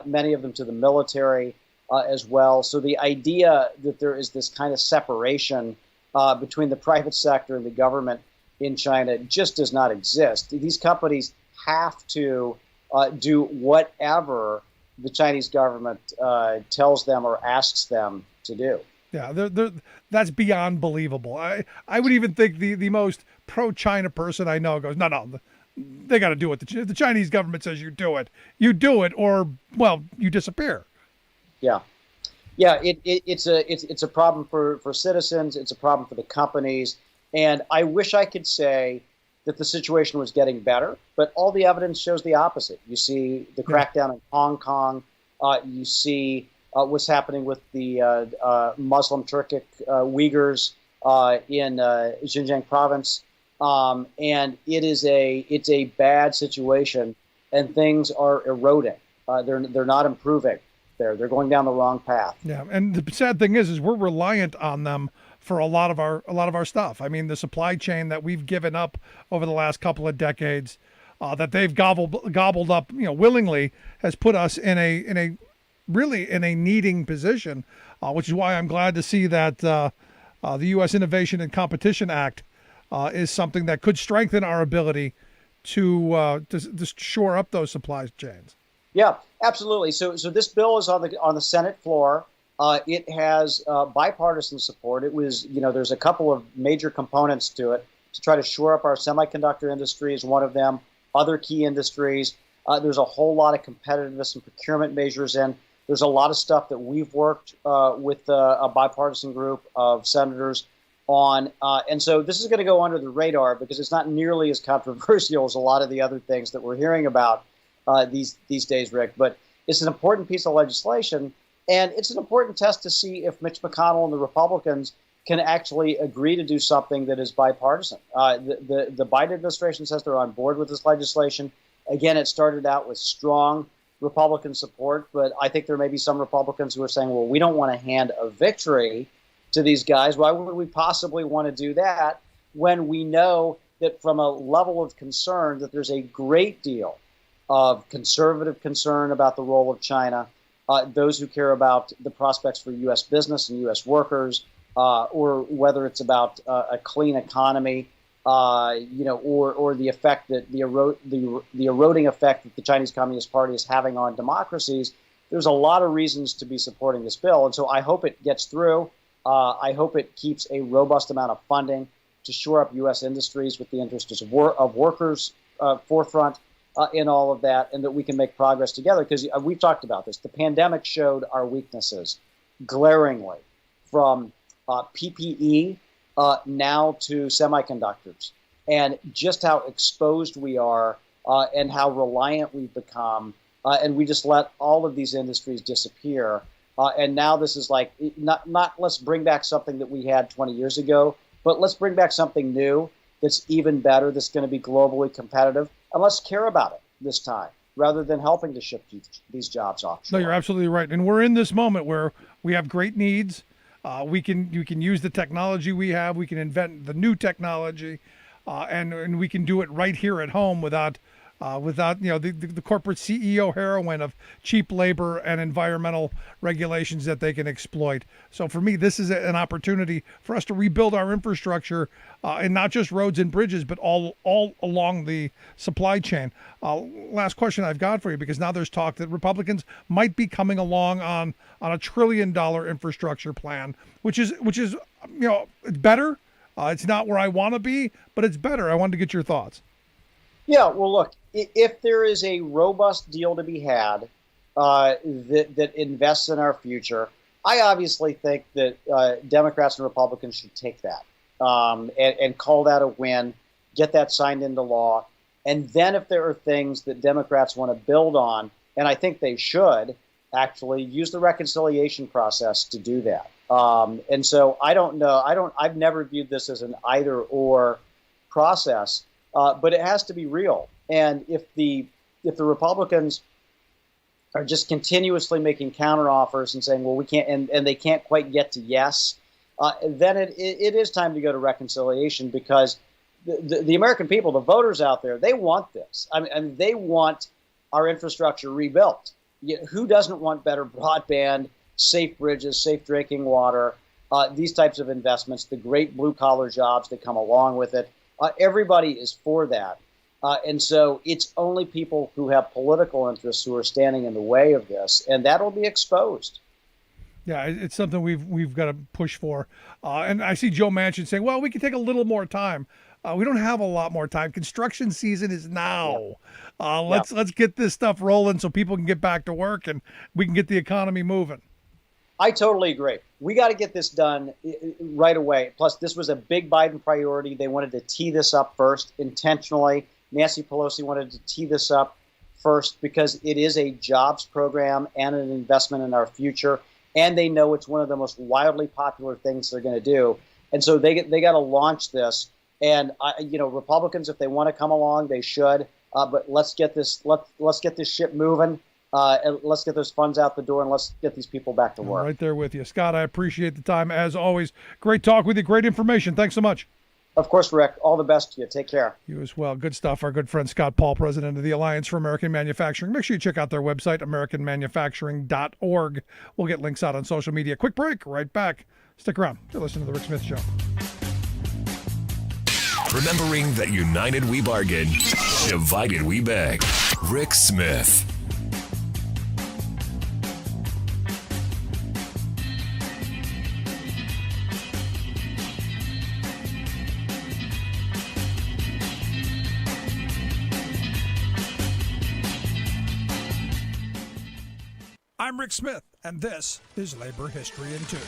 many of them to the military as well. So the idea that there is this kind of separation between the private sector and the government in China just does not exist. These companies have to do whatever the Chinese government tells them or asks them to do. Yeah, that's beyond believable. I would even think the most pro-China person I know goes, no, they got to do it. The Chinese government says you do it, or well, you disappear. Yeah, it's a problem for citizens. It's a problem for the companies, and I wish I could say that the situation was getting better, but all the evidence shows the opposite. You see the crackdown in Hong Kong. You see what's happening with the Muslim Turkic Uyghurs in Xinjiang province, and it's a bad situation, and things are eroding. They're not improving. They're going down the wrong path. Yeah, and the sad thing is we're reliant on them for a lot of our stuff. I mean, the supply chain that we've given up over the last couple of decades, that they've gobbled up, willingly, has put us in a needing position, which is why I'm glad to see that the U.S. Innovation and Competition Act is something that could strengthen our ability to shore up those supply chains. Yeah, absolutely. So this bill is on the Senate floor. It has bipartisan support. It was, there's a couple of major components to it to try to shore up our semiconductor industry is one of them, other key industries. There's a whole lot of competitiveness and procurement measures in. There's a lot of stuff that we've worked with a bipartisan group of senators on. And so this is going to go under the radar because it's not nearly as controversial as a lot of the other things that we're hearing about these days, Rick. But it's an important piece of legislation. And it's an important test to see if Mitch McConnell and the Republicans can actually agree to do something that is bipartisan. The Biden administration says they're on board with this legislation. Again, it started out with strong Republican support, but I think there may be some Republicans who are saying, well, we don't want to hand a victory to these guys. Why would we possibly want to do that when we know that from a level of concern that there's a great deal of conservative concern about the role of China, those who care about the prospects for U.S. business and U.S. workers, or whether it's about a clean economy, or the effect that the eroding effect that the Chinese Communist Party is having on democracies. There's a lot of reasons to be supporting this bill, and so I hope it gets through. I hope it keeps a robust amount of funding to shore up U.S. industries with the interests of workers forefront in all of that, and that we can make progress together. Because we've talked about this. The pandemic showed our weaknesses glaringly, from PPE now to semiconductors, and just how exposed we are and how reliant we've become. And we just let all of these industries disappear. And now this is like, not let's bring back something that we had 20 years ago, but let's bring back something new that's even better, that's going to be globally competitive. And let's care about it this time, rather than helping to ship these jobs offshore. No, you're absolutely right. And we're in this moment where we have great needs. You can use the technology we have. We can invent the new technology, and we can do it right here at home without the corporate CEO heroin of cheap labor and environmental regulations that they can exploit. So for me, this is an opportunity for us to rebuild our infrastructure, and not just roads and bridges, but all along the supply chain. Last question I've got for you, because now there's talk that Republicans might be coming along on $1 trillion infrastructure plan, which is it's better. It's not where I want to be, but it's better. I wanted to get your thoughts. Yeah, well, look, if there is a robust deal to be had that invests in our future, I obviously think that Democrats and Republicans should take that and call that a win, get that signed into law. And then if there are things that Democrats want to build on, and I think they should actually use the reconciliation process to do that. And so I don't know. I've never viewed this as an either or process. But it has to be real. And if the Republicans are just continuously making counteroffers and saying, well, we can't, and they can't quite get to yes, then it is time to go to reconciliation, because the American people, the voters out there, they want this. I mean, they want our infrastructure rebuilt. Who doesn't want better broadband, safe bridges, safe drinking water, these types of investments, the great blue-collar jobs that come along with it? Everybody is for that. And so it's only people who have political interests who are standing in the way of this, and that'll be exposed. Yeah, it's something we've got to push for. And I see Joe Manchin saying, well, we can take a little more time. We don't have a lot more time. Construction season is now. Let's get this stuff rolling so people can get back to work and we can get the economy moving. I totally agree. We got to get this done right away. Plus, this was a big Biden priority. They wanted to tee this up first intentionally. Nancy Pelosi wanted to tee this up first because it is a jobs program and an investment in our future. And they know it's one of the most wildly popular things they're going to do. And so they got to launch this. And Republicans, if they want to come along, they should. But let's get this ship moving. And let's get those funds out the door, and let's get these people back to work. Right there with you. Scott, I appreciate the time as always. Great talk with you. Great information. Thanks so much. Of course, Rick. All the best to you. Take care. You as well. Good stuff. Our good friend Scott Paul, president of the Alliance for American Manufacturing. Make sure you check out their website, americanmanufacturing.org. We'll get links out on social media. Quick break. Right back. Stick around. You're listening to The Rick Smith Show. Remembering that united we bargain, divided we beg. Rick Smith. I'm Rick Smith, and this is Labor History in 2.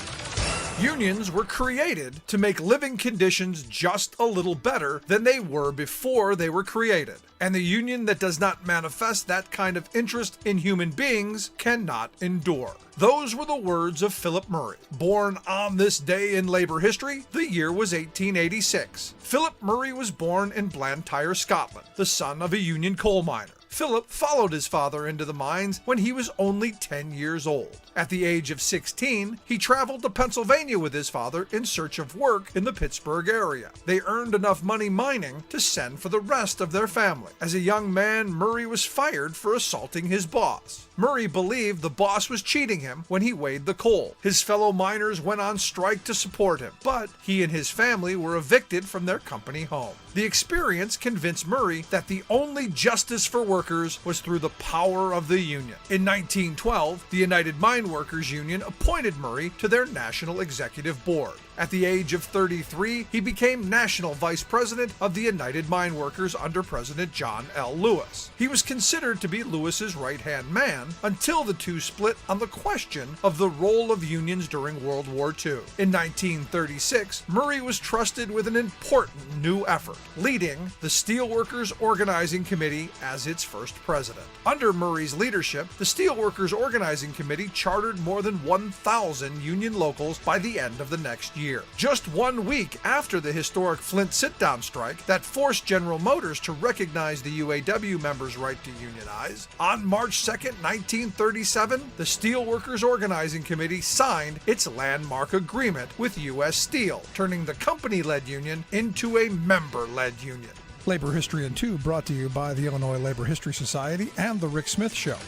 Unions were created to make living conditions just a little better than they were before they were created. And the union that does not manifest that kind of interest in human beings cannot endure. Those were the words of Philip Murray. Born on this day in labor history, the year was 1886. Philip Murray was born in Blantyre, Scotland, the son of a union coal miner. Philip followed his father into the mines when he was only 10 years old. At the age of 16, he traveled to Pennsylvania with his father in search of work in the Pittsburgh area. They earned enough money mining to send for the rest of their family. As a young man, Murray was fired for assaulting his boss. Murray believed the boss was cheating him when he weighed the coal. His fellow miners went on strike to support him, but he and his family were evicted from their company home. The experience convinced Murray that the only justice for workers was through the power of the union. In 1912, the United Mine Workers Union appointed Murray to their National Executive Board. At the age of 33, he became National Vice President of the United Mine Workers under President John L. Lewis. He was considered to be Lewis's right-hand man until the two split on the question of the role of unions during World War II. In 1936, Murray was trusted with an important new effort, leading the Steelworkers Organizing Committee as its first president. Under Murray's leadership, the Steelworkers Organizing Committee chartered more than 1,000 union locals by the end of the next year. Just 1 week after the historic Flint sit-down strike that forced General Motors to recognize the UAW members' right to unionize, on March 2, 1937, the Steelworkers Organizing Committee signed its landmark agreement with U.S. Steel, turning the company-led union into a member-led union. Labor History in 2 brought to you by the Illinois Labor History Society and The Rick Smith Show.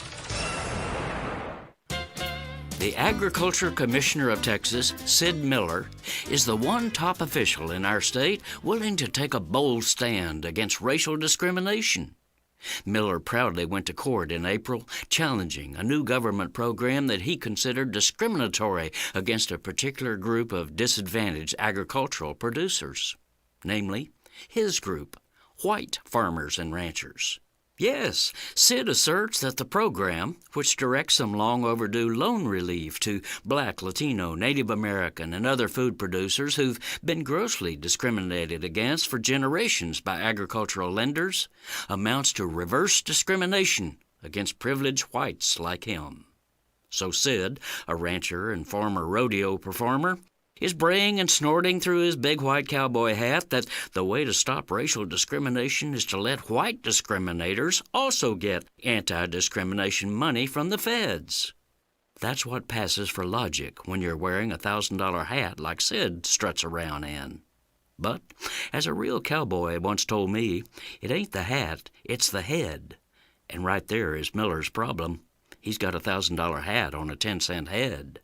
The Agriculture Commissioner of Texas, Sid Miller, is the one top official in our state willing to take a bold stand against racial discrimination. Miller proudly went to court in April challenging a new government program that he considered discriminatory against a particular group of disadvantaged agricultural producers, namely his group, white farmers and ranchers. Yes, Sid asserts that the program, which directs some long overdue loan relief to Black, Latino, Native American, and other food producers who've been grossly discriminated against for generations by agricultural lenders, amounts to reverse discrimination against privileged whites like him. So Sid, a rancher and former rodeo performer, is braying and snorting through his big white cowboy hat that the way to stop racial discrimination is to let white discriminators also get anti-discrimination money from the feds. That's what passes for logic when you're wearing a $1,000 hat like Sid struts around in. But, as a real cowboy once told me, it ain't the hat, it's the head. And right there is Miller's problem. He's got a $1,000 hat on a 10-cent head.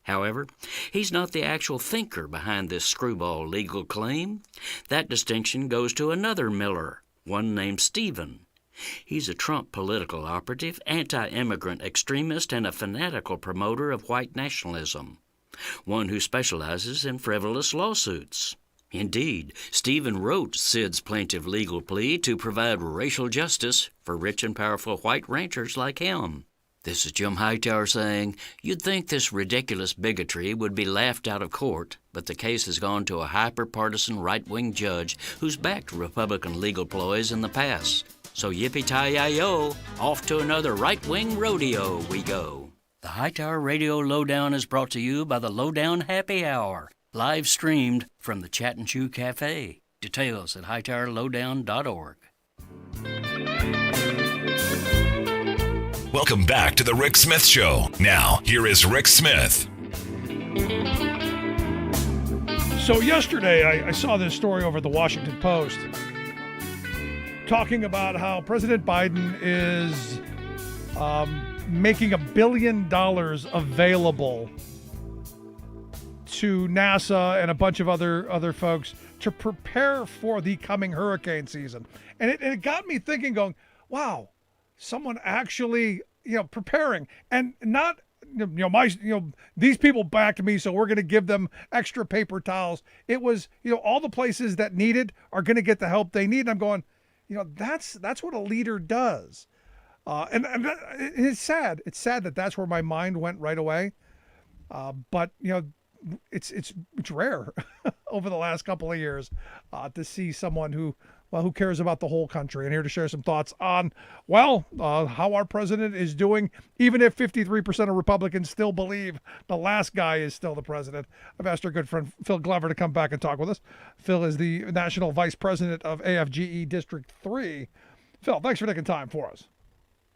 However, he's not the actual thinker behind this screwball legal claim. That distinction goes to another Miller, one named Stephen. He's a Trump political operative, anti-immigrant extremist, and a fanatical promoter of white nationalism, one who specializes in frivolous lawsuits. Indeed, Stephen wrote Sid's plaintive legal plea to provide racial justice for rich and powerful white ranchers like him. This is Jim Hightower saying, you'd think this ridiculous bigotry would be laughed out of court, but the case has gone to a hyper-partisan right-wing judge who's backed Republican legal ploys in the past. So yippee-ki-yi-yo, off to another right-wing rodeo we go. The Hightower Radio Lowdown is brought to you by the Lowdown Happy Hour, live streamed from the Chat and Chew Cafe. Details at hightowerlowdown.org. Welcome back to the Rick Smith Show. Now, here is Rick Smith. So yesterday, I saw this story over at the Washington Post talking about how President Biden is making $1 billion available to NASA and a bunch of other folks to prepare for the coming hurricane season. And it got me thinking, going, wow, someone actually, preparing, and not, these people backed me, so we're going to give them extra paper towels. It was, all the places that needed are going to get the help they need. And I'm going, that's what a leader does. And it's sad. It's sad that that's where my mind went right away. But it's rare over the last couple of years to see someone who cares about the whole country. And here to share some thoughts on, how our president is doing, even if 53% of Republicans still believe the last guy is still the president. I've asked our good friend Phil Glover to come back and talk with us. Phil is the National Vice President of AFGE District 3. Phil, thanks for taking time for us.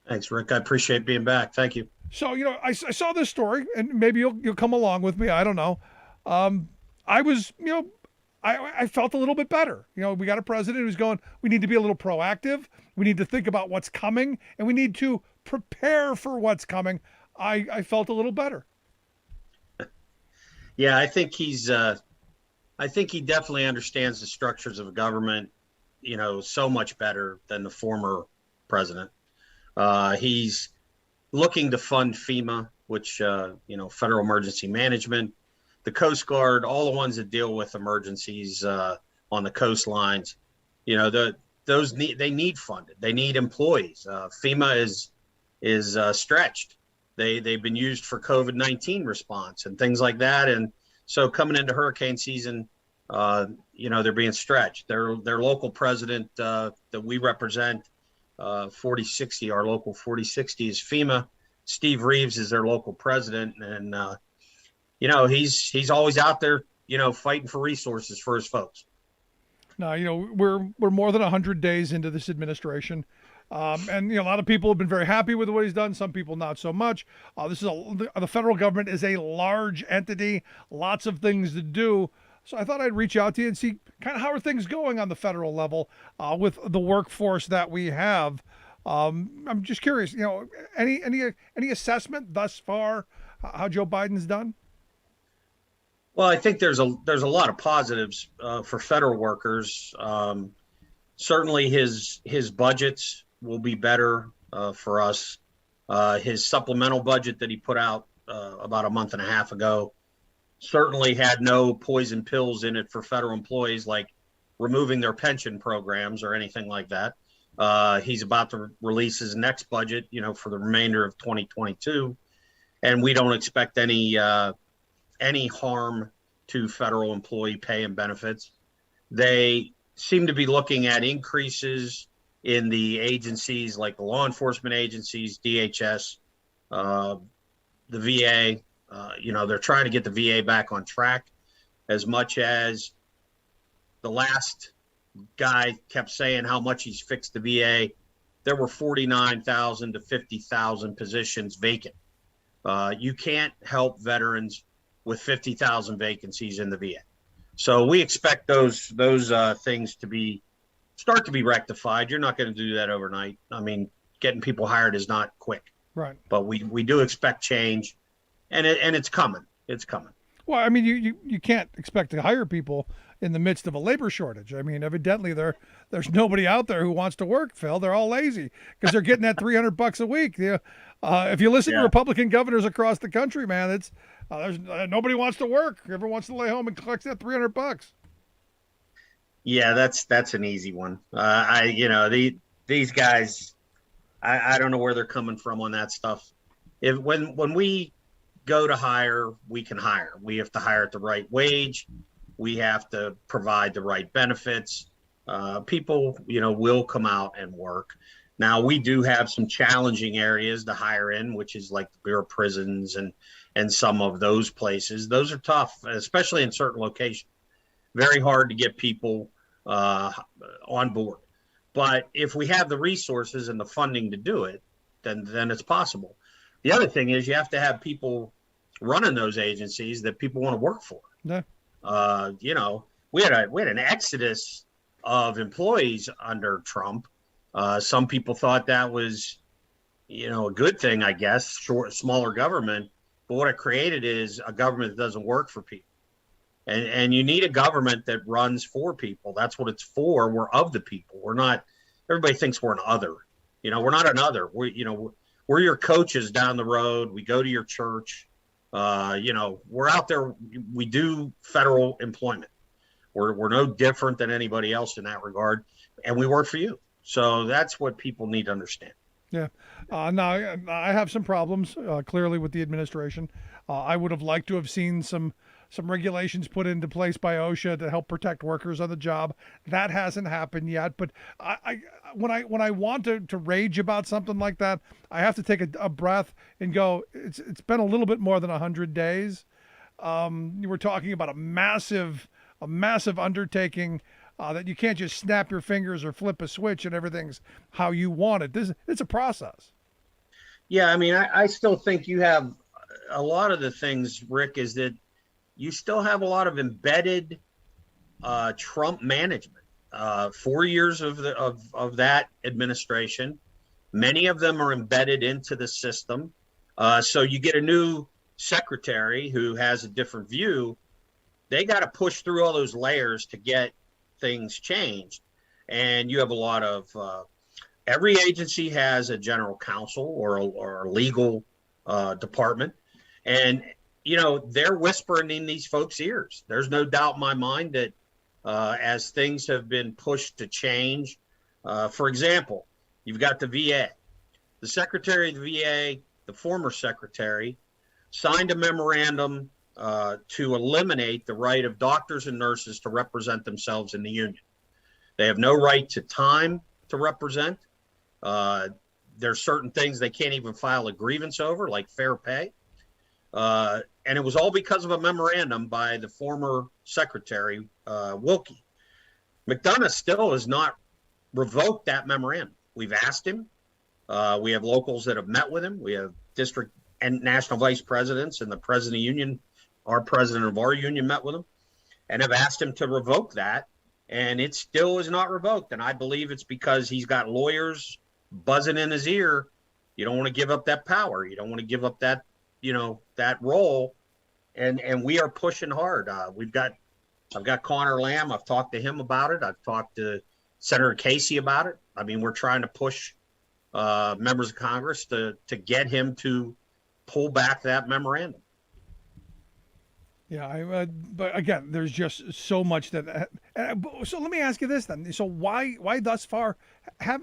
Thanks, Rick. I appreciate being back. Thank you. So, I saw this story, and maybe you'll come along with me. I don't know. I was, I felt a little bit better. We got a president who's going, we need to be a little proactive. We need to think about what's coming, and we need to prepare for what's coming. I felt a little better. Yeah, I think he definitely understands the structures of government, so much better than the former president. He's looking to fund FEMA, which, Federal Emergency Management, the Coast Guard, all the ones that deal with emergencies on the coastlines, you know, they need funded. They need employees. FEMA is stretched. They've been used for COVID-19 response and things like that. And so coming into hurricane season, you know, they're being stretched. Their local president that we represent, 4060, our local 4060 is FEMA. Steve Reeves is their local president, and you know, he's always out there, you know, fighting for resources for his folks. Now, you know, we're more than 100 days into this administration. And you know, a lot of people have been very happy with what he's done. Some people not so much. The federal government is a large entity, lots of things to do. So I thought I'd reach out to you and see kind of how are things going on the federal level with the workforce that we have. I'm just curious, you know, any assessment thus far how Joe Biden's done? Well, I think there's a lot of positives for federal workers. Certainly, his budgets will be better for us. His supplemental budget that he put out about a month and a half ago certainly had no poison pills in it for federal employees, like removing their pension programs or anything like that. He's about to release his next budget, you know, for the remainder of 2022, and we don't expect any harm to federal employee pay and benefits. They seem to be looking at increases in the agencies like the law enforcement agencies, DHS, the VA. You know, they're trying to get the VA back on track. As much as the last guy kept saying how much he's fixed the VA, there were 49,000 to 50,000 positions vacant. You can't help veterans with 50,000 vacancies in the VA. So we expect those things to start to be rectified. You're not going to do that overnight. I mean, getting people hired is not quick. Right. But we do expect change, and it's coming. It's coming. Well, I mean, you can't expect to hire people in the midst of a labor shortage. I mean, evidently there's nobody out there who wants to work, Phil. They're all lazy because they're getting that $300 a week. If you listen to Republican governors across the country, man, it's there's nobody wants to work. Everyone wants to lay home and collect that $300. Yeah, that's an easy one. These guys, I don't know where they're coming from on that stuff. When we go to hire, we can hire. We have to hire at the right wage. We have to provide the right benefits. People, you know, will come out and work. Now, we do have some challenging areas to hire in, which is like the Bureau of Prisons and some of those places. Those are tough, especially in certain locations. Very hard to get people on board. But if we have the resources and the funding to do it, then it's possible. The other thing is you have to have people running those agencies that people want to work for. Yeah. You know, we had an exodus of employees under Trump. Some people thought that was, you know, a good thing, I guess, smaller government. But what it created is a government that doesn't work for people. And you need a government that runs for people. That's what it's for. We're of the people. We're not, everybody thinks we're an other. You know, we're not an other. We're your coaches down the road. We go to your church. You know, we're out there. We do federal employment. We're no different than anybody else in that regard. And we work for you. So that's what people need to understand. Yeah. Now, I have some problems, clearly, with the administration. I would have liked to have seen some regulations put into place by OSHA to help protect workers on the job. That hasn't happened yet. But when I want to rage about something like that, I have to take a breath and go, it's been a little bit more than 100 days. You were talking about a massive undertaking that you can't just snap your fingers or flip a switch and everything's how you want it. It's a process. Yeah, I mean, I still think you have a lot of the things, Rick, is that you still have a lot of embedded Trump management. 4 years of that administration, many of them are embedded into the system. So you get a new secretary who has a different view. They got to push through all those layers to get things changed. And you have a lot of every agency has a general counsel or a legal department. And they're whispering in these folks' ears. There's no doubt in my mind that as things have been pushed to change, for example, you've got the VA. The Secretary of the VA, the former secretary, signed a memorandum to eliminate the right of doctors and nurses to represent themselves in the union. They have no right to time to represent. There's certain things they can't even file a grievance over, like fair pay. And it was all because of a memorandum by the former secretary, Wilkie. McDonough still has not revoked that memorandum. We've asked him. We have locals that have met with him. We have district and national vice presidents, and the president of the union, our president of our union, met with him and have asked him to revoke that. And it still is not revoked. And I believe it's because he's got lawyers buzzing in his ear. You don't want to give up that power. You don't want to give up that, that role. And we are pushing hard. I've got Connor Lamb. I've talked to him about it. I've talked to Senator Casey about it. I mean, we're trying to push members of Congress to get him to pull back that memorandum. Yeah, but again, there's just so much that. So let me ask you this then. So why thus far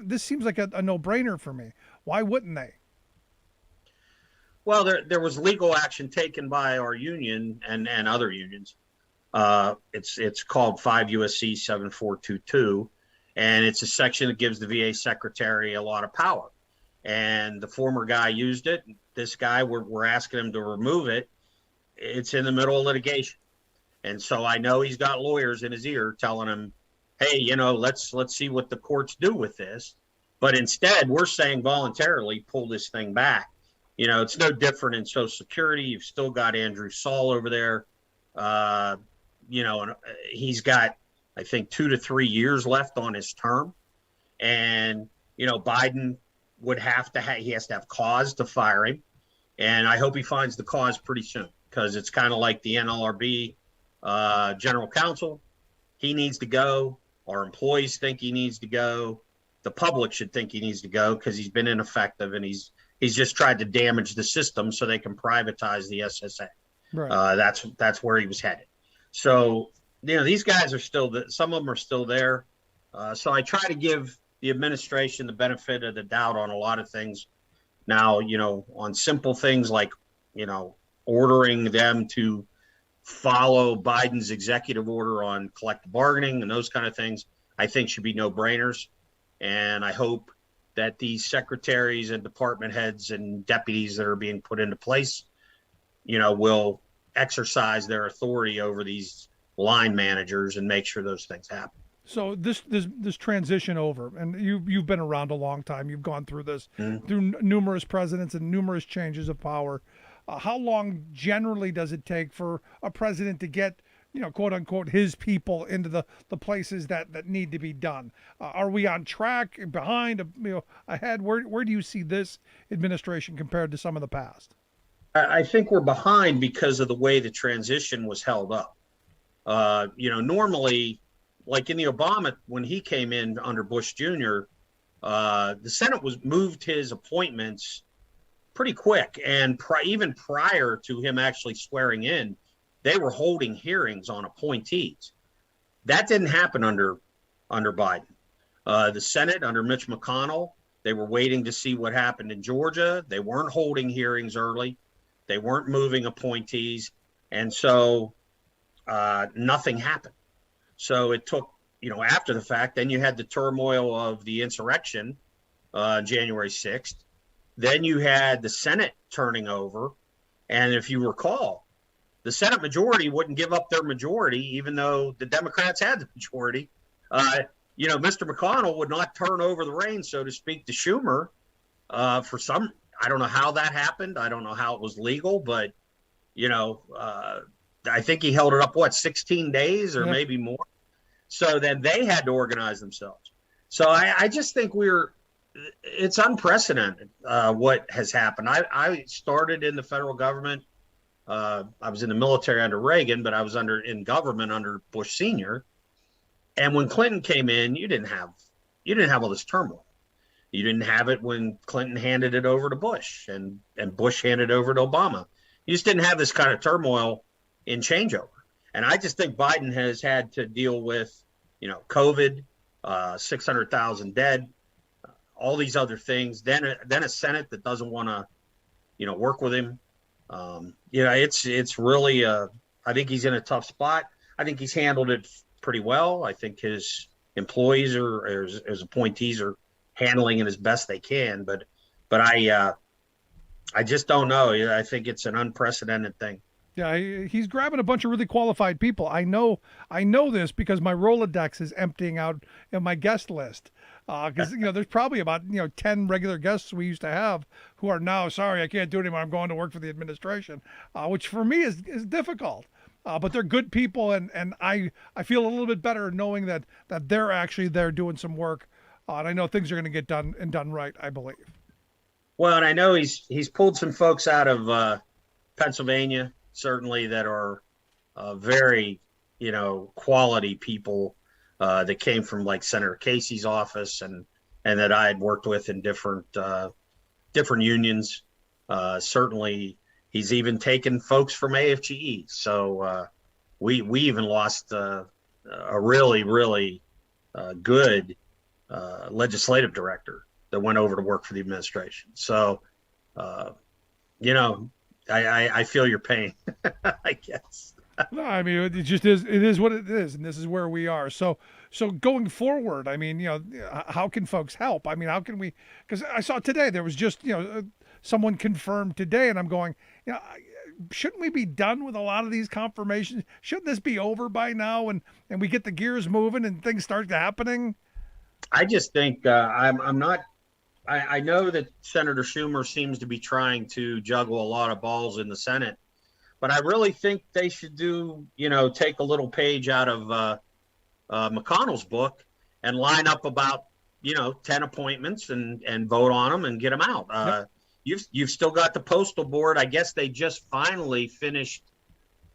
this seems like a no-brainer for me. Why wouldn't they? Well, there was legal action taken by our union and other unions. It's called 5 USC 7422, and it's a section that gives the VA secretary a lot of power. And the former guy used it. This guy, we're asking him to remove it. It's in the middle of litigation. And so I know he's got lawyers in his ear telling him, hey, let's see what the courts do with this. But instead, we're saying voluntarily pull this thing back. It's no different in Social Security. You've still got Andrew Saul over there. And he's got, I think, 2 to 3 years left on his term. And, Biden would he has to have cause to fire him. And I hope he finds the cause pretty soon, because it's kind of like the NLRB general counsel. He needs to go. Our employees think he needs to go. The public should think he needs to go because he's been ineffective, and he's just tried to damage the system so they can privatize the SSA. Right. That's where he was headed. So, these guys are still, some of them are still there. So I try to give the administration the benefit of the doubt on a lot of things. Now, on simple things like, ordering them to follow Biden's executive order on collective bargaining and those kind of things, I think should be no-brainers. And I hope that these secretaries and department heads and deputies that are being put into place, will exercise their authority over these line managers and make sure those things happen. So this transition over, and you've been around a long time. You've gone through this through numerous presidents and numerous changes of power. How long generally does it take for a president to get, quote unquote, his people into the places that need to be done? Are we on track, behind, ahead? Where do you see this administration compared to some of the past? I think we're behind because of the way the transition was held up. Normally, like in the Obama, when he came in under Bush Jr., the Senate moved his appointments pretty quick. And even prior to him actually swearing in, they were holding hearings on appointees. That didn't happen under Biden. The Senate under Mitch McConnell, they were waiting to see what happened in Georgia. They weren't holding hearings early. They weren't moving appointees. And so nothing happened. So it took, after the fact, then you had the turmoil of the insurrection, January 6th. Then you had the Senate turning over. And if you recall, the Senate majority wouldn't give up their majority, even though the Democrats had the majority. Mr. McConnell would not turn over the reins, so to speak, to Schumer for some. I don't know how that happened. I don't know how it was legal, but, I think he held it up, 16 days or maybe more. So then they had to organize themselves. So I just think it's unprecedented what has happened. I started in the federal government. I was in the military under Reagan, but I was in government under Bush Sr. And when Clinton came in, you didn't have all this turmoil. You didn't have it when Clinton handed it over to Bush and Bush handed it over to Obama. You just didn't have this kind of turmoil in changeover. And I just think Biden has had to deal with, COVID, 600,000 dead, all these other things. Then a Senate that doesn't want to, work with him. It's really. I think he's in a tough spot. I think he's handled it pretty well. I think his employees or his appointees are handling it as best they can. But I just don't know. I think it's an unprecedented thing. Yeah, he's grabbing a bunch of really qualified people. I know this because my Rolodex is emptying out in my guest list. Because there's probably about 10 regular guests we used to have who are now, sorry, I can't do it anymore. I'm going to work for the administration, which for me is difficult. But they're good people, and I feel a little bit better knowing that they're actually there doing some work, and I know things are going to get done and done right, I believe. Well, and I know he's pulled some folks out of Pennsylvania, certainly, that are very quality people that came from like Senator Casey's office and that I had worked with in different unions. Certainly. He's even taken folks from AFGE. So we even lost a really, really good legislative director that went over to work for the administration. So, I feel your pain, I guess. No, I mean, it just is. It is what it is, and this is where we are. So going forward, I mean, how can folks help? I mean, how can we? Because I saw today there was just someone confirmed today, and I'm going, shouldn't we be done with a lot of these confirmations? Shouldn't this be over by now, and we get the gears moving and things start happening? I just think I'm not. I know that Senator Schumer seems to be trying to juggle a lot of balls in the Senate, but I really think they should take a little page out of McConnell's book and line up about 10 appointments and vote on them and get them out. Yep. You've still got the postal board. I guess they just finally finished,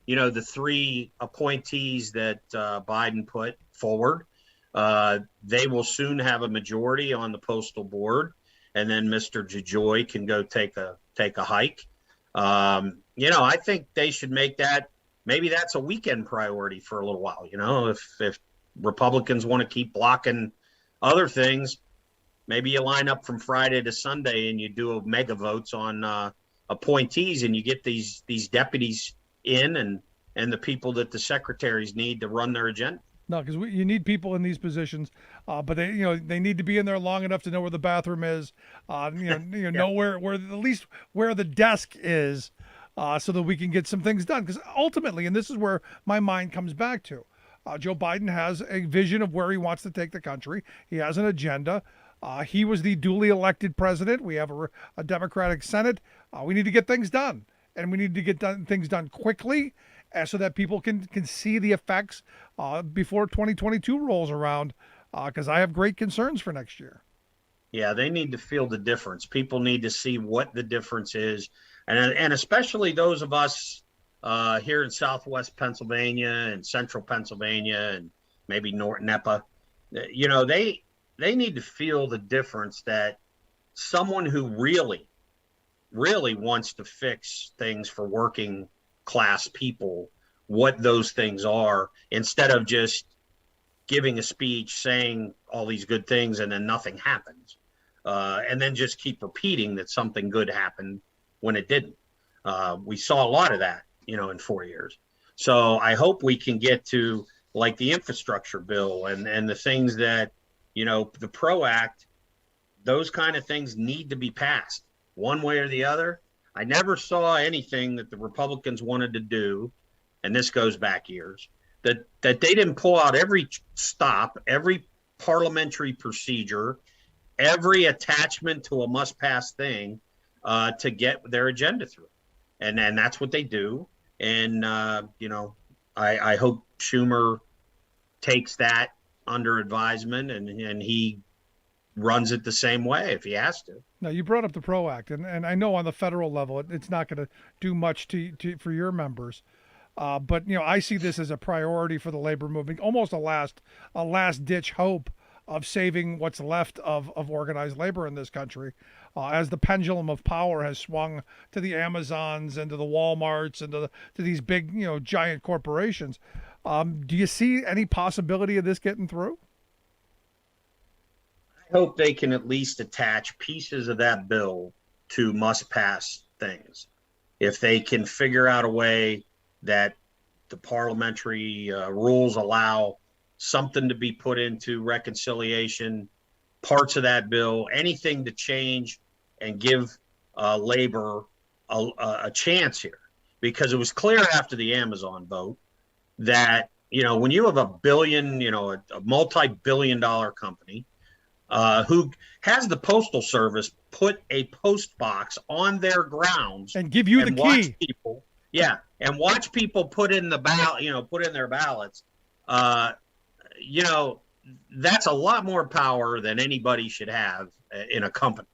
the 3 appointees that Biden put forward. They will soon have a majority on the postal board, and then Mr. DeJoy can go take a hike. I think they should make that. Maybe that's a weekend priority for a little while. If Republicans want to keep blocking other things, maybe you line up from Friday to Sunday and you do a mega votes on appointees, and you get these deputies in and the people that the secretaries need to run their agenda. No, because you need people in these positions, but they need to be in there long enough to know where the bathroom is, know where at least where the desk is, so that we can get some things done. Because ultimately, and this is where my mind comes back to, Joe Biden has a vision of where he wants to take the country. He has an agenda. He was the duly elected president. We have a Democratic Senate. We need to get things done, and we need to get things done quickly, so that people can see the effects before 2022 rolls around, because I have great concerns for next year. Yeah, they need to feel the difference. People need to see what the difference is, and especially those of us here in Southwest Pennsylvania and Central Pennsylvania and maybe North NEPA. They need to feel the difference, that someone who really, really wants to fix things for working class people, what those things are, instead of just giving a speech saying all these good things and then nothing happens, and then just keep repeating that something good happened when it didn't. We saw a lot of that, in 4 years. So I hope we can get to like the infrastructure bill and the things that, the PRO Act, those kind of things need to be passed one way or the other. I never saw anything that the Republicans wanted to do, and this goes back years, that they didn't pull out every stop, every parliamentary procedure, every attachment to a must-pass thing to get their agenda through. And that's what they do. And, I hope Schumer takes that under advisement and he runs it the same way if he has to. Now, you brought up the PRO Act, and I know on the federal level it's not going to do much for your members, but I see this as a priority for the labor movement, almost a last ditch hope of saving what's left of organized labor in this country, as the pendulum of power has swung to the Amazons and to the Walmarts and to these big, giant corporations. Do you see any possibility of this getting through? I hope they can at least attach pieces of that bill to must-pass things. If they can figure out a way that the parliamentary rules allow something to be put into reconciliation, parts of that bill, anything to change and give labor a chance here. Because it was clear after the Amazon vote that, when you have a billion, a multi-billion-dollar company who has the Postal Service put a post box on their grounds and give you the key. And watch people put in the put in their ballots. That's a lot more power than anybody should have in a company.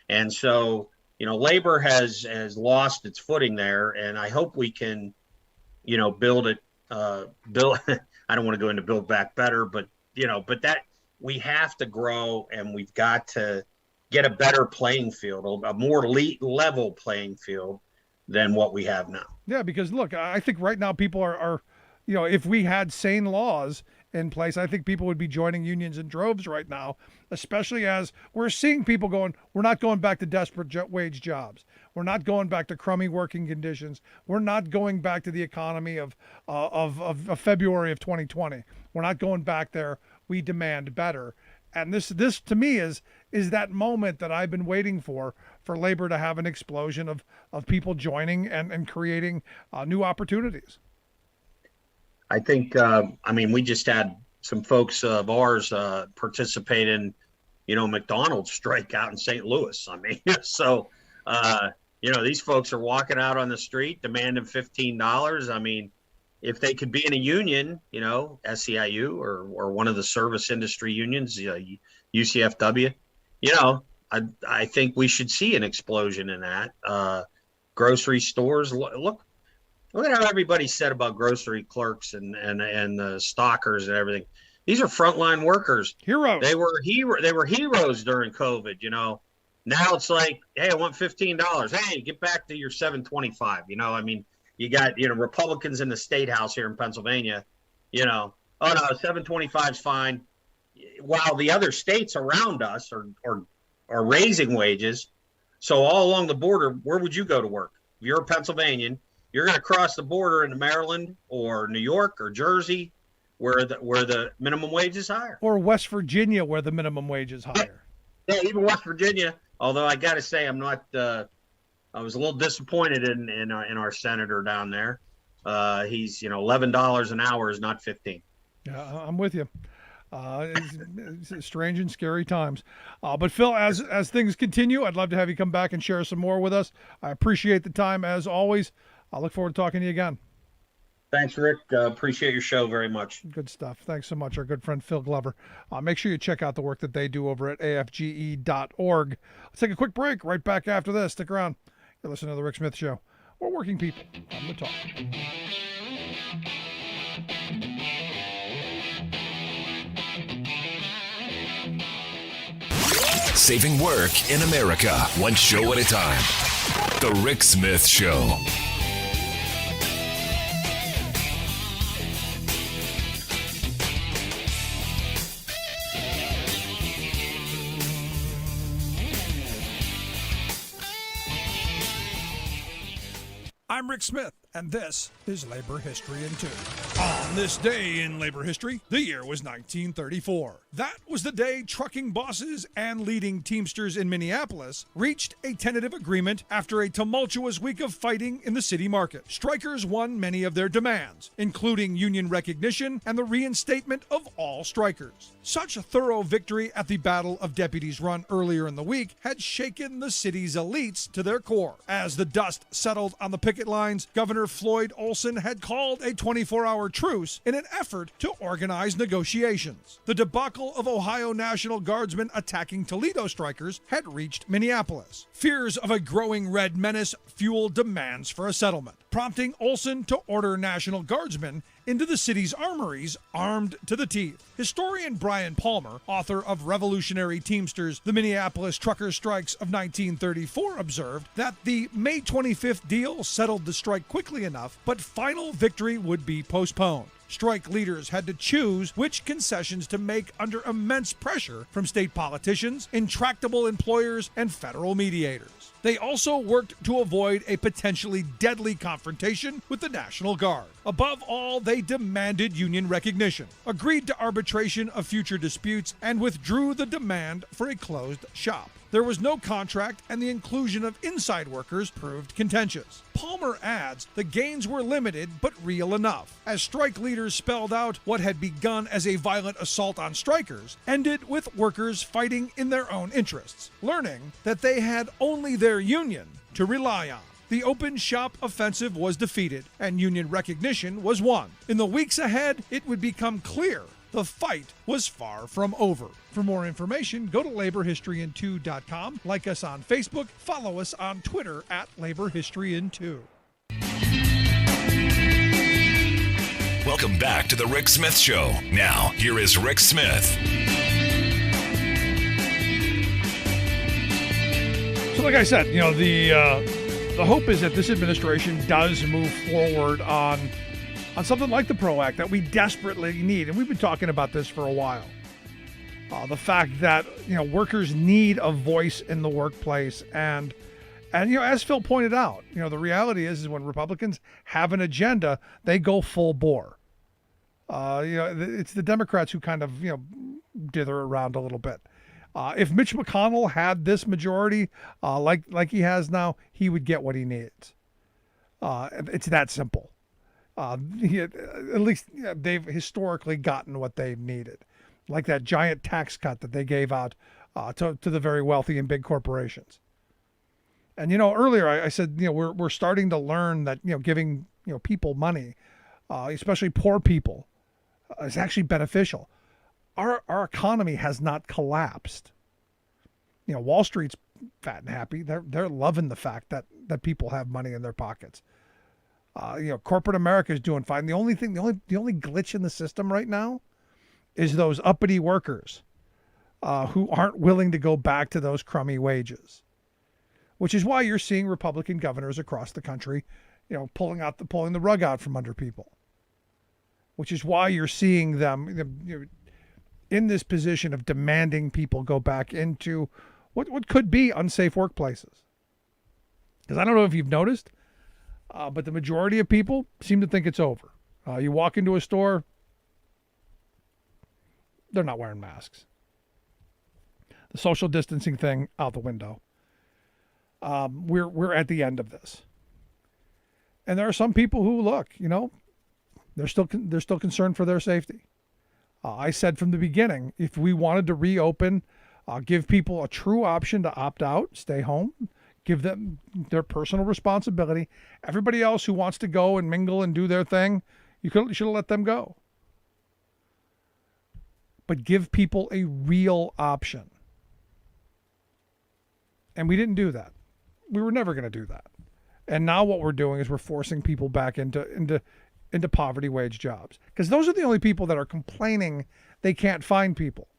And so, labor has lost its footing there, and I hope we can, build it. I don't want to go into build back better, but that we have to grow, and we've got to get a better playing field, a more level playing field than what we have now. Yeah, because look, I think right now people are if we had sane laws in place, I think people would be joining unions in droves right now, especially as we're seeing people going, we're not going back to desperate wage jobs. We're not going back to crummy working conditions. We're not going back to the economy of February of 2020. We're not going back there. We demand better. And this to me is that moment that I've been waiting for labor to have an explosion of people joining and creating new opportunities. I think, we just had some folks of ours participate in, McDonald's strike out in St. Louis. So, these folks are walking out on the street demanding $15. If they could be in a union, SEIU or one of the service industry unions, UCFW, I think we should see an explosion in that. Grocery stores, look at how everybody said about grocery clerks and the stockers and everything. These are frontline workers. Heroes. They were heroes during COVID, Now it's like, hey, I want $15. Hey, get back to your $7.25. You got, Republicans in the state house here in Pennsylvania, oh no, $7.25 is fine. While the other states around us are raising wages. So all along the border, where would you go to work? If you're a Pennsylvanian, you're going to cross the border into Maryland or New York or Jersey, where the minimum wage is higher, or West Virginia, where the minimum wage is higher. Yeah, even West Virginia. Although I got to say, I'm not. I was a little disappointed in our senator down there. He's $11 an hour is not 15. Yeah, I'm with you. It's strange and scary times. But Phil, as things continue, I'd love to have you come back and share some more with us. I appreciate the time as always. I look forward to talking to you again. Thanks, Rick. Appreciate your show very much. Good stuff. Thanks so much. Our good friend Phil Glover. Make sure you check out the work that they do over at AFGE.org. Let's take a quick break. Right back after this. Stick around. You're listening to The Rick Smith Show. We're working people on the talk. Saving work in America, one show at a time. The Rick Smith Show. I'm Rick Smith, and this is Labor History in 2. On this day in labor history, the year was 1934. That was the day trucking bosses and leading Teamsters in Minneapolis reached a tentative agreement after a tumultuous week of fighting in the city market. Strikers won many of their demands, including union recognition and the reinstatement of all strikers. Such a thorough victory at the Battle of Deputies Run earlier in the week had shaken the city's elites to their core. As the dust settled on the picket lines, Governor Floyd Olson had called a 24-hour truce in an effort to organize negotiations. The debacle of Ohio National Guardsmen attacking Toledo strikers had reached Minneapolis. Fears of a growing red menace fueled demands for a settlement, prompting Olson to order National Guardsmen into the city's armories armed to the teeth. Historian Brian Palmer, author of Revolutionary Teamsters, the Minneapolis Trucker Strikes of 1934, observed that the May 25th deal settled the strike quickly enough, but final victory would be postponed. Strike leaders had to choose which concessions to make under immense pressure from state politicians, intractable employers, and federal mediators. They also worked to avoid a potentially deadly confrontation with the National Guard. Above all, they demanded union recognition, agreed to arbitration of future disputes, and withdrew the demand for a closed shop. There was no contract, and the inclusion of inside workers proved contentious. Palmer adds the gains were limited but real enough, as strike leaders spelled out what had begun as a violent assault on strikers ended with workers fighting in their own interests, learning that they had only their union to rely on. The open shop offensive was defeated, and union recognition was won. In the weeks ahead, it would become clear the fight was far from over. For more information, go to laborhistoryin2.com, like us on Facebook, follow us on Twitter at laborhistoryin2. Welcome back to the Rick Smith Show. Now, here is Rick Smith. So like I said, the hope is that this administration does move forward on something like the PRO Act that we desperately need. And we've been talking about this for a while. The fact that, workers need a voice in the workplace. And as Phil pointed out, the reality is when Republicans have an agenda, they go full bore. It's the Democrats who kind of, dither around a little bit. If Mitch McConnell had this majority, like he has now, he would get what he needs. It's that simple. At least they've historically gotten what they've needed, like that giant tax cut that they gave out to the very wealthy and big corporations. And earlier I said we're starting to learn that giving people money, especially poor people, is actually beneficial. Our economy has not collapsed. Wall Street's fat and happy. They're loving the fact that people have money in their pockets. Corporate America is doing fine. The only glitch in the system right now is those uppity workers who aren't willing to go back to those crummy wages, which is why you're seeing Republican governors across the country, pulling the rug out from under people, which is why you're seeing them in this position of demanding people go back into what could be unsafe workplaces. Because I don't know if you've noticed, but the majority of people seem to think it's over. You walk into a store, they're not wearing masks. The social distancing thing out the window. We're at the end of this, and there are some people who look, they're still concerned for their safety. I said from the beginning, if we wanted to reopen, give people a true option to opt out, stay home. Give them their personal responsibility. Everybody else who wants to go and mingle and do their thing, you should have let them go. But give people a real option. And we didn't do that. We were never going to do that. And now what we're doing is we're forcing people back into poverty wage jobs. Because those are the only people that are complaining they can't find people.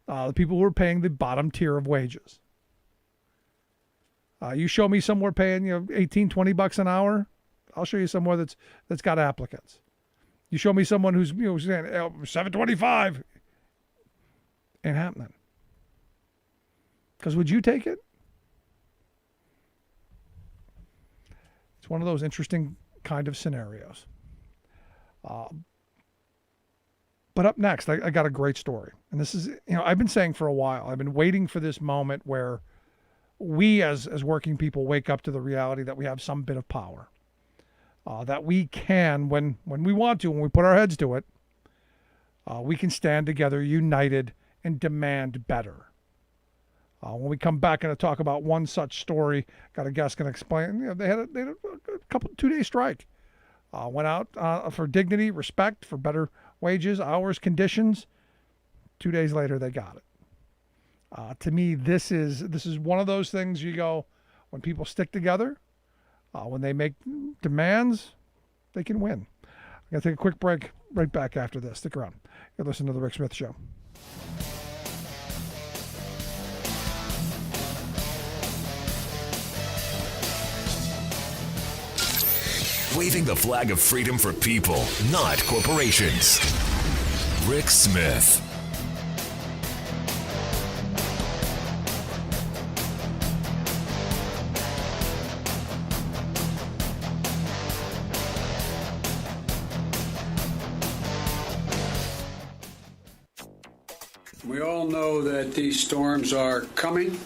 The people who are paying the bottom tier of wages. You show me somewhere paying, $18-20 an hour, I'll show you somewhere that's got applicants. You show me someone who's saying $7.25, ain't happening. Because would you take it? It's one of those interesting kind of scenarios. But up next, I got a great story, and this is I've been saying for a while. I've been waiting for this moment where we as working people wake up to the reality that we have some bit of power, that we can, when we want to, when we put our heads to it, we can stand together united and demand better. When we come back and talk about one such story, got a guest going to explain, they had a 2-day strike, went out for dignity, respect, for better wages, hours, conditions. 2 days later, they got it. To me, this is one of those things you go, when people stick together, when they make demands, they can win. going to take a quick break. Right back after this. Stick around. You're listening to The Rick Smith Show. Waving the flag of freedom for people, not corporations. Rick Smith. We all know that these storms are coming,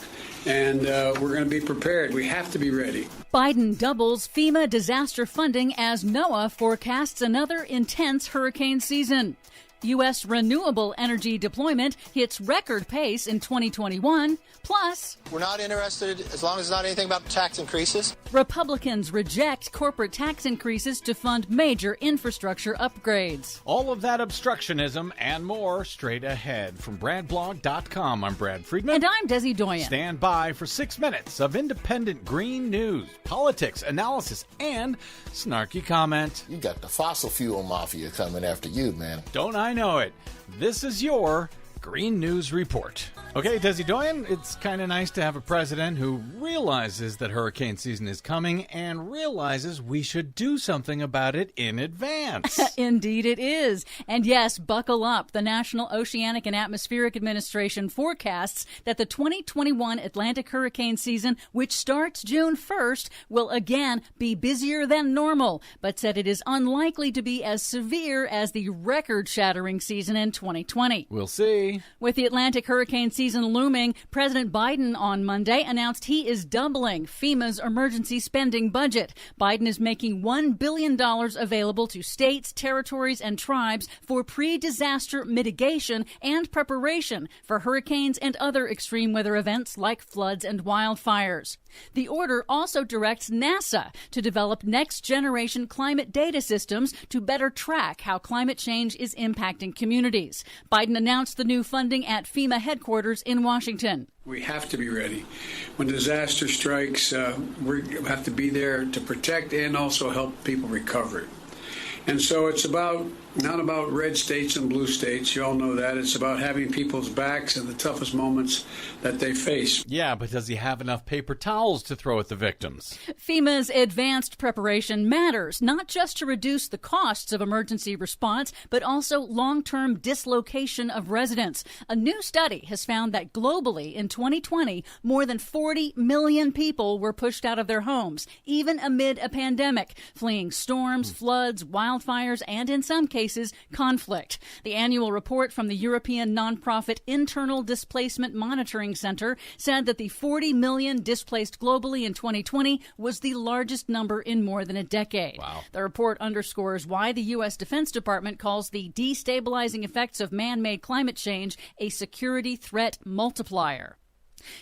and we're going to be prepared. We have to be ready. Biden doubles FEMA disaster funding as NOAA forecasts another intense hurricane season. U.S. renewable energy deployment hits record pace in 2021. Plus, we're not interested as long as it's not anything about tax increases. Republicans reject corporate tax increases to fund major infrastructure upgrades. All of that obstructionism and more straight ahead. From BradBlog.com, I'm Brad Friedman. And I'm Desi Doyen. Stand by for 6 minutes of independent green news, politics, analysis, and snarky comment. You got the fossil fuel mafia coming after you, man. Don't I know it? This is your Green News Report. Okay, Desi Doyen, it's kind of nice to have a president who realizes that hurricane season is coming and realizes we should do something about it in advance. Indeed it is. And yes, buckle up. The National Oceanic and Atmospheric Administration forecasts that the 2021 Atlantic hurricane season, which starts June 1st, will again be busier than normal, but said it is unlikely to be as severe as the record-shattering season in 2020. We'll see. With the Atlantic hurricane season looming, President Biden on Monday announced he is doubling FEMA's emergency spending budget. Biden is making $1 billion available to states, territories, and tribes for pre-disaster mitigation and preparation for hurricanes and other extreme weather events like floods and wildfires. The order also directs NASA to develop next-generation climate data systems to better track how climate change is impacting communities. Biden announced the new funding at FEMA headquarters in Washington. We have to be ready. When disaster strikes, we have to be there to protect and also help people recover it. And so it's not about red states and blue states. You all know that. It's about having people's backs in the toughest moments that they face. Yeah, but does he have enough paper towels to throw at the victims? FEMA's advanced preparation matters, not just to reduce the costs of emergency response, but also long-term dislocation of residents. A new study has found that globally in 2020, more than 40 million people were pushed out of their homes, even amid a pandemic, fleeing storms, floods, wildfires, and in some cases, conflict. The annual report from the European nonprofit Internal Displacement Monitoring Center said that the 40 million displaced globally in 2020 was the largest number in more than a decade. Wow. The report underscores why the U.S. Defense Department calls the destabilizing effects of man-made climate change a security threat multiplier.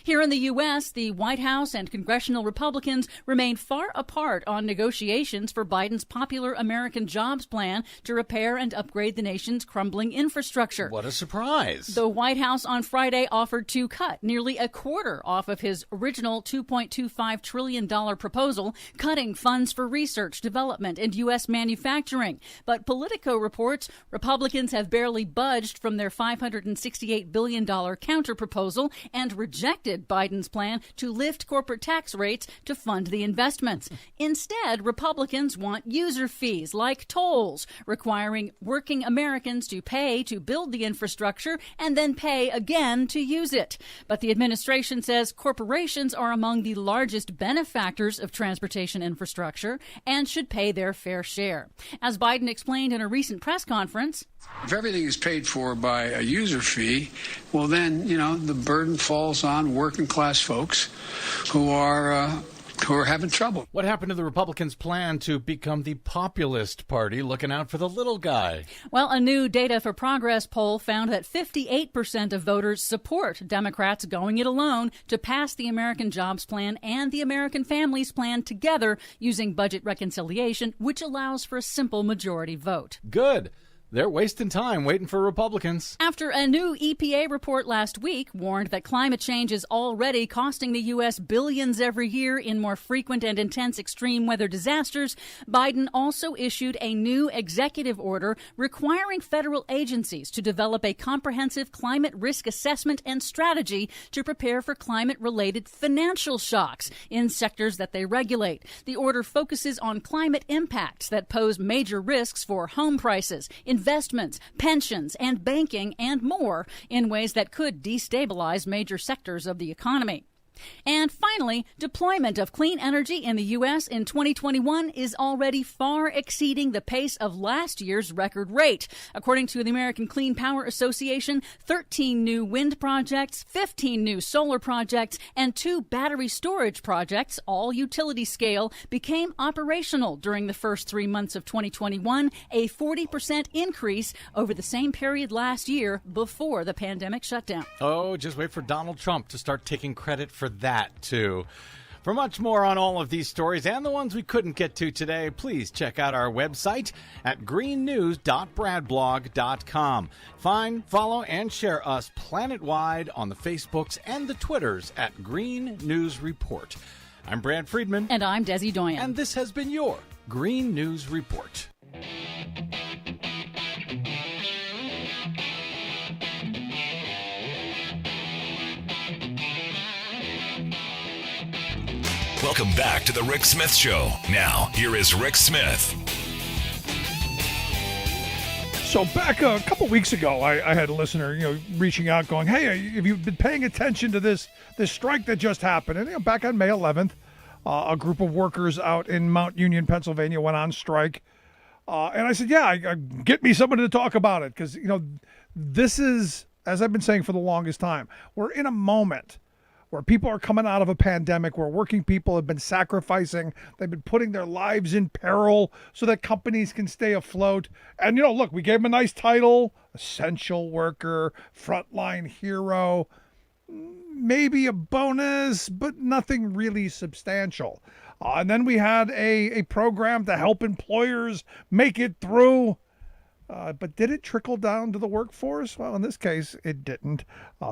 Here in the U.S., the White House and congressional Republicans remain far apart on negotiations for Biden's popular American Jobs Plan to repair and upgrade the nation's crumbling infrastructure. What a surprise. The White House on Friday offered to cut nearly a quarter off of his original $2.25 trillion proposal, cutting funds for research, development, and U.S. manufacturing. But Politico reports Republicans have barely budged from their $568 billion counterproposal and rejected Biden's plan to lift corporate tax rates to fund the investments. Instead, Republicans want user fees like tolls, requiring working Americans to pay to build the infrastructure and then pay again to use it. But the administration says corporations are among the largest benefactors of transportation infrastructure and should pay their fair share. As Biden explained in a recent press conference, If everything is paid for by a user fee, well then, the burden falls on working class folks who are having trouble. What happened to the Republicans' plan to become the populist party looking out for the little guy? Well, a new Data for Progress poll found that 58% of voters support Democrats going it alone to pass the American Jobs Plan and the American Families Plan together using budget reconciliation, which allows for a simple majority vote. Good. They're wasting time waiting for Republicans. After a new EPA report last week warned that climate change is already costing the U.S. billions every year in more frequent and intense extreme weather disasters, Biden also issued a new executive order requiring federal agencies to develop a comprehensive climate risk assessment and strategy to prepare for climate-related financial shocks in sectors that they regulate. The order focuses on climate impacts that pose major risks for home prices, investments, pensions, and banking, and more in ways that could destabilize major sectors of the economy. And finally, deployment of clean energy in the U.S. in 2021 is already far exceeding the pace of last year's record rate. According to the American Clean Power Association, 13 new wind projects, 15 new solar projects, and 2 battery storage projects, all utility scale, became operational during the first 3 months of 2021, a 40% increase over the same period last year before the pandemic shutdown. Oh, just wait for Donald Trump to start taking credit for that, too. For much more on all of these stories and the ones we couldn't get to today, please check out our website at greennews.bradblog.com. Find, follow, and share us planet-wide on the Facebooks and the Twitters at Green News Report. I'm Brad Friedman. And I'm Desi Doyen. And this has been your Green News Report. Welcome back to the Rick Smith Show. Now, here is Rick Smith. So back a couple weeks ago, I had a listener, reaching out going, hey, have you been paying attention to this strike that just happened? And back on May 11th, a group of workers out in Mount Union, Pennsylvania went on strike. And I said, get me someone to talk about it. Because, this is, as I've been saying for the longest time, we're in a moment where people are coming out of a pandemic, where working people have been sacrificing, they've been putting their lives in peril so that companies can stay afloat. And, look, we gave them a nice title, essential worker, frontline hero, maybe a bonus, but nothing really substantial. And then we had a program to help employers make it through. But did it trickle down to the workforce? Well, in this case, it didn't.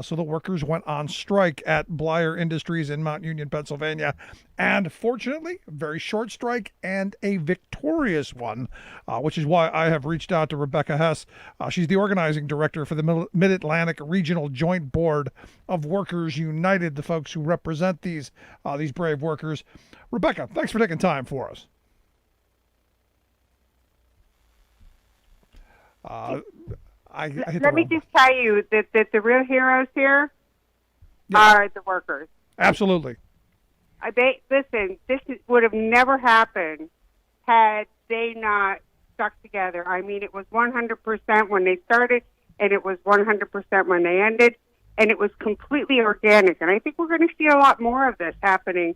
So the workers went on strike at Blyer Industries in Mount Union, Pennsylvania. And fortunately, a very short strike and a victorious one, which is why I have reached out to Rebecca Hess. She's the organizing director for the Mid-Atlantic Regional Joint Board of Workers United, the folks who represent these brave workers. Rebecca, thanks for taking time for us. Let me just tell you that the real heroes here are the workers. Absolutely. Listen, would have never happened had they not stuck together. I mean, it was 100% when they started, and it was 100% when they ended, and it was completely organic. And I think we're going to see a lot more of this happening.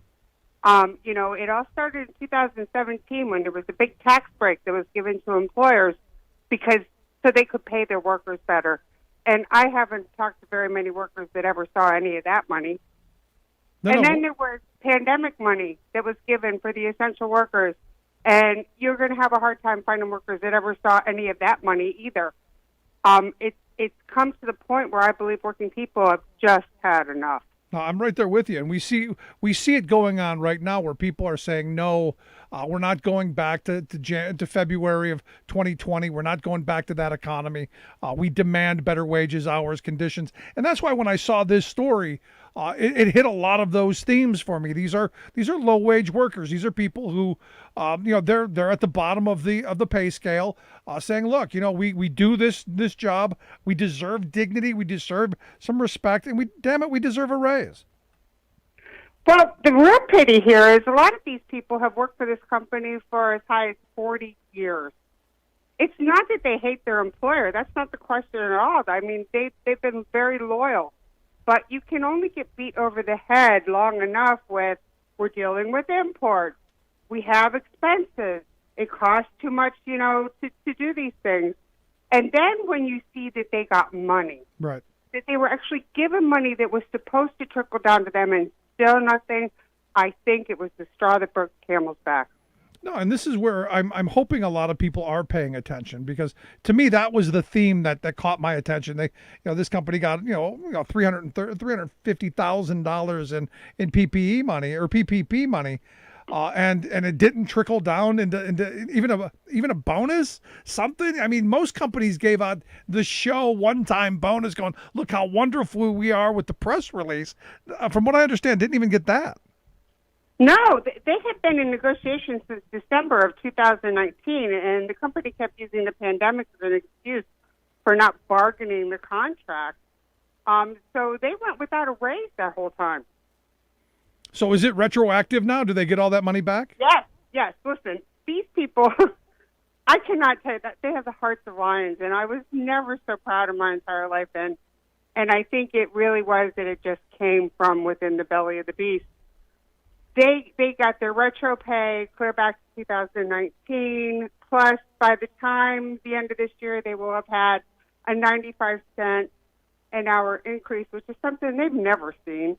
It all started in 2017 when there was a big tax break that was given to employers so they could pay their workers better. And I haven't talked to very many workers that ever saw any of that money. Then there was pandemic money that was given for the essential workers. And you're going to have a hard time finding workers that ever saw any of that money either. It's come to the point where I believe working people have just had enough. No, I'm right there with you, and we see it going on right now, where people are saying no, we're not going back to February of 2020. We're not going back to that economy. We demand better wages, hours, conditions, and that's why when I saw this story, it hit a lot of those themes for me. These are low wage workers. These are people who, they're at the bottom of the pay scale, saying, look, we do this job. We deserve dignity. We deserve some respect, and we deserve a raise. Well, the real pity here is a lot of these people have worked for this company for as high as 40 years. It's not that they hate their employer. That's not the question at all. I mean, they've been very loyal. But you can only get beat over the head long enough with, we're dealing with imports. We have expenses. It costs too much, to do these things. And then when you see that they got money, right, that they were actually given money that was supposed to trickle down to them and still nothing, I think it was the straw that broke the camel's back. No, and this is where I'm hoping a lot of people are paying attention, because to me that was the theme that caught my attention. This company got $350,000 in PPE money or PPP money, and it didn't trickle down into even a bonus, something. I mean, most companies gave out the show one-time bonus, going, look how wonderful we are with the press release. From what I understand, didn't even get that. No, they had been in negotiations since December of 2019, and the company kept using the pandemic as an excuse for not bargaining the contract. So they went without a raise that whole time. So is it retroactive now? Do they get all that money back? Yes. Listen, these people, I cannot tell you that they have the hearts of lions, and I was never so proud of my entire life. And I think it really was that it just came from within the belly of the beast. They got their retro pay clear back to 2019. Plus, by the time the end of this year, they will have had a 95-cent an hour increase, which is something they've never seen.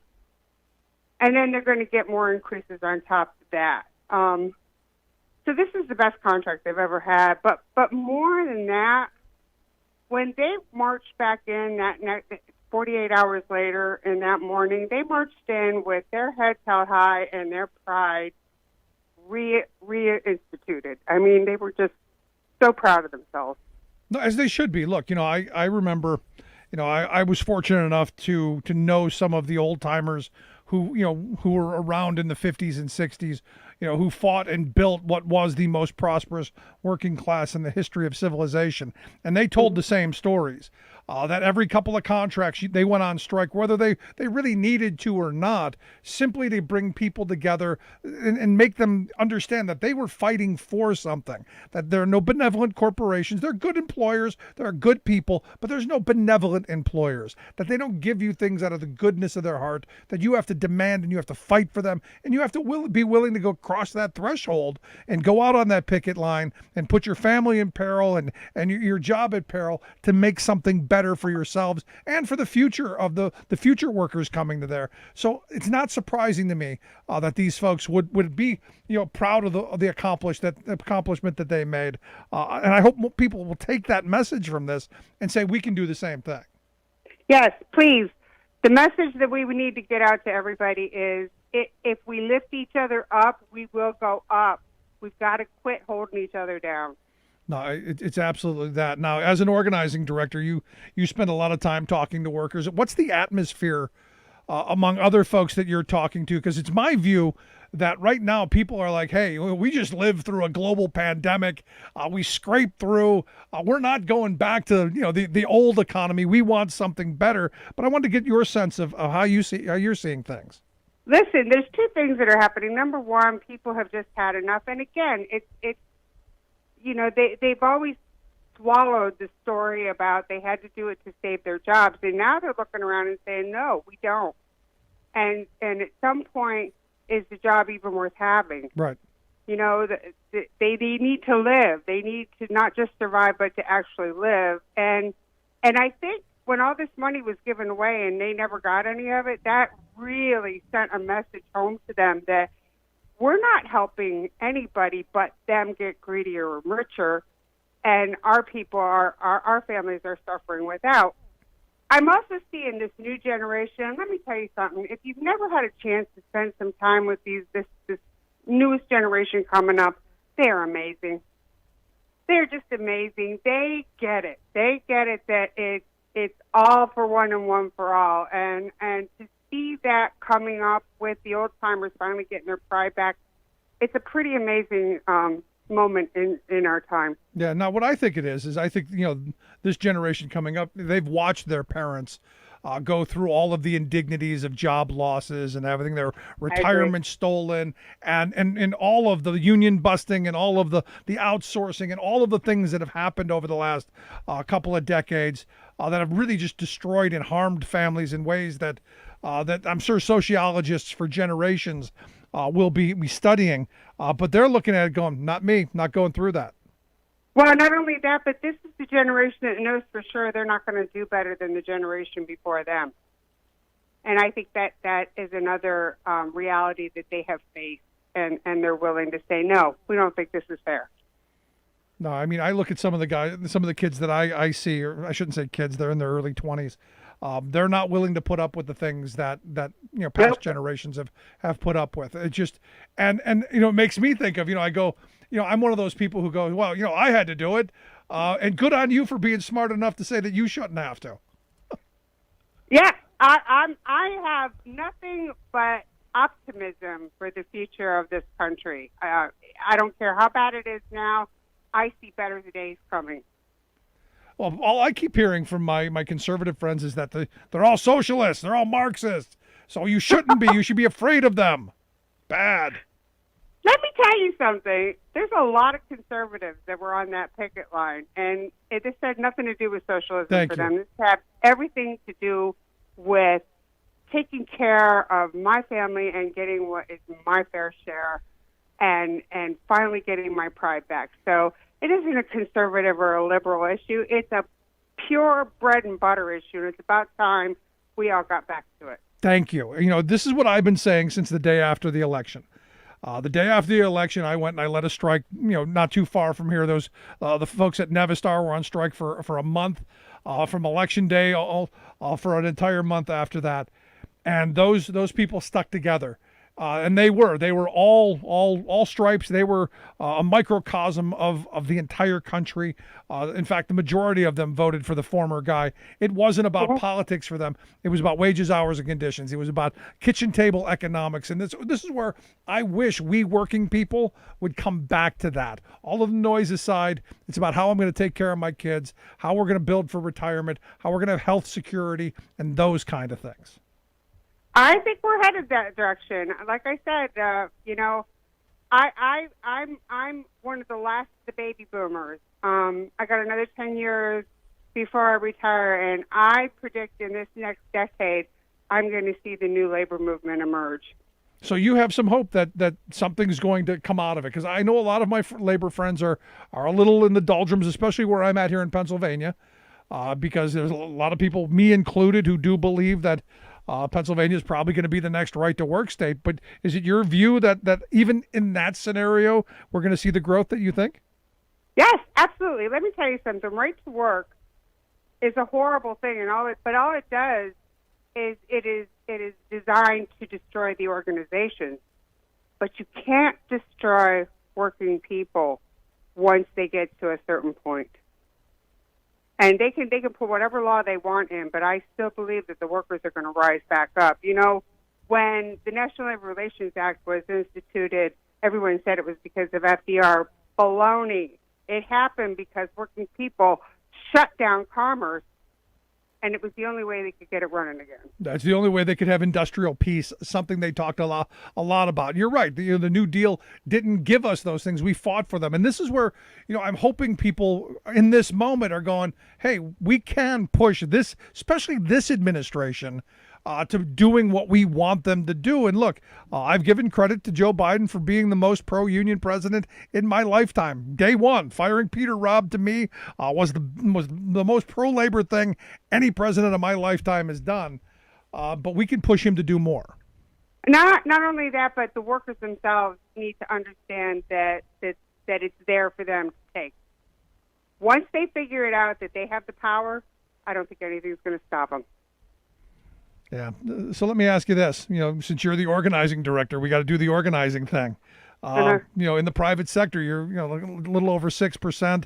And then they're going to get more increases on top of that. So this is the best contract they've ever had. But more than that, when they marched back in that 48 hours later in that morning, they marched in with their heads held high and their pride reinstituted. I mean, they were just so proud of themselves. No, as they should be. Look, I remember, I was fortunate enough to know some of the old timers who were around in the 50s and 60s, who fought and built what was the most prosperous working class in the history of civilization. And they told the same stories. That every couple of contracts they went on strike, whether they really needed to or not, simply to bring people together and make them understand that they were fighting for something, that there are no benevolent corporations. They're good employers. They're good people, but there's no benevolent employers, that they don't give you things out of the goodness of their heart, that you have to demand and you have to fight for them, and you have to be willing to go cross that threshold and go out on that picket line and put your family in peril and your job at peril to make something better for yourselves and for the future of the future workers coming to there. So it's not surprising to me that these folks would be proud of the accomplishment that they made, and I hope people will take that message from this and say we can do the same thing. Yes, please. The message that we need to get out to everybody is if we lift each other up, we will go up. We've got to quit holding each other down. No, it's absolutely that. Now, as an organizing director, you spend a lot of time talking to workers. What's the atmosphere among other folks that you're talking to? Because it's my view that right now people are like, hey, we just lived through a global pandemic. We scraped through. We're not going back to the old economy. We want something better. But I wanted to get your sense of how you're seeing things. Listen, there's two things that are happening. Number one, people have just had enough. And again, it's they've always swallowed the story about they had to do it to save their jobs. And now they're looking around and saying, no, we don't. And at some point, is the job even worth having? Right. They need to live. They need to not just survive, but to actually live. And I think when all this money was given away and they never got any of it, that really sent a message home to them that we're not helping anybody but them get greedier or richer, and our people, our families are suffering without. I'm also seeing this new generation. Let me tell you something. If you've never had a chance to spend some time with this newest generation coming up, they're amazing. They're just amazing. They get it. They get it that it's all for one and one for all. And to see that coming up with the old timers finally getting their pride back, it's a pretty amazing moment in our time. Yeah. Now, what I think it is I think, this generation coming up, they've watched their parents go through all of the indignities of job losses and everything, their retirement stolen and all of the union busting and all of the outsourcing and all of the things that have happened over the last couple of decades that have really just destroyed and harmed families in ways that I'm sure sociologists for generations will be studying, but they're looking at it going, not me, not going through that. Well, not only that, but this is the generation that knows for sure they're not going to do better than the generation before them. And I think that is another reality that they have faced. and they're willing to say, no, we don't think this is fair. No, I mean, I look at some of the kids that I see, or I shouldn't say kids, they're in their early 20s. They're not willing to put up with the things that past generations have put up with. It just, and it makes me think of, I go, I'm one of those people who go, well, I had to do it. And good on you for being smart enough to say that you shouldn't have to. Yeah, I have nothing but optimism for the future of this country. I don't care how bad it is now. I see better days coming. Well, all I keep hearing from my conservative friends is that they're all socialists, they're all Marxists. So you shouldn't be. You should be afraid of them. Bad. Let me tell you something. There's a lot of conservatives that were on that picket line, and this had nothing to do with socialism for them. This had everything to do with taking care of my family and getting what is my fair share, and finally getting my pride back. So it isn't a conservative or a liberal issue. It's a pure bread and butter issue, and it's about time we all got back to it. Thank you. This is what I've been saying since the day after the election. The day after the election, I went and I led a strike, not too far from here. Those the folks at Nevistar were on strike for a month, from election day all for an entire month after that. And those people stuck together. And they were all stripes. They were a microcosm of the entire country. In fact, the majority of them voted for the former guy. It wasn't about politics for them. It was about wages, hours, and conditions. It was about kitchen table economics. And this is where I wish we working people would come back to that. All of the noise aside, it's about how I'm going to take care of my kids, how we're going to build for retirement, how we're going to have health security, and those kind of things. I think we're headed that direction. Like I said, I'm one of the last of the baby boomers. I got another 10 years before I retire, and I predict in this next decade, I'm going to see the new labor movement emerge. So you have some hope that something's going to come out of it, because I know a lot of my labor friends are a little in the doldrums, especially where I'm at here in Pennsylvania, because there's a lot of people, me included, who do believe that Pennsylvania is probably going to be the next right-to-work state. But is it your view that even in that scenario, we're going to see the growth that you think? Yes, absolutely. Let me tell you something. Right to work is a horrible thing, and all it does is it is designed to destroy the organization. But you can't destroy working people once they get to a certain point. And they can put whatever law they want in, but I still believe that the workers are going to rise back up. When the National Labor Relations Act was instituted, everyone said it was because of FDR. Baloney. It happened because working people shut down commerce, and it was the only way they could get it running again. That's the only way they could have industrial peace, something they talked a lot about. You're right. The New Deal didn't give us those things. We fought for them. And this is where, I'm hoping people in this moment are going, hey, we can push this, especially this administration, to doing what we want them to do. And look, I've given credit to Joe Biden for being the most pro-union president in my lifetime. Day one, firing Peter Robb to me was the most pro-labor thing any president of my lifetime has done. But we can push him to do more. Not only that, but the workers themselves need to understand that it's there for them to take. Once they figure it out that they have the power, I don't think anything's going to stop them. Yeah. So let me ask you this, since you're the organizing director, we got to do the organizing thing. In the private sector, you're, a little over 6%.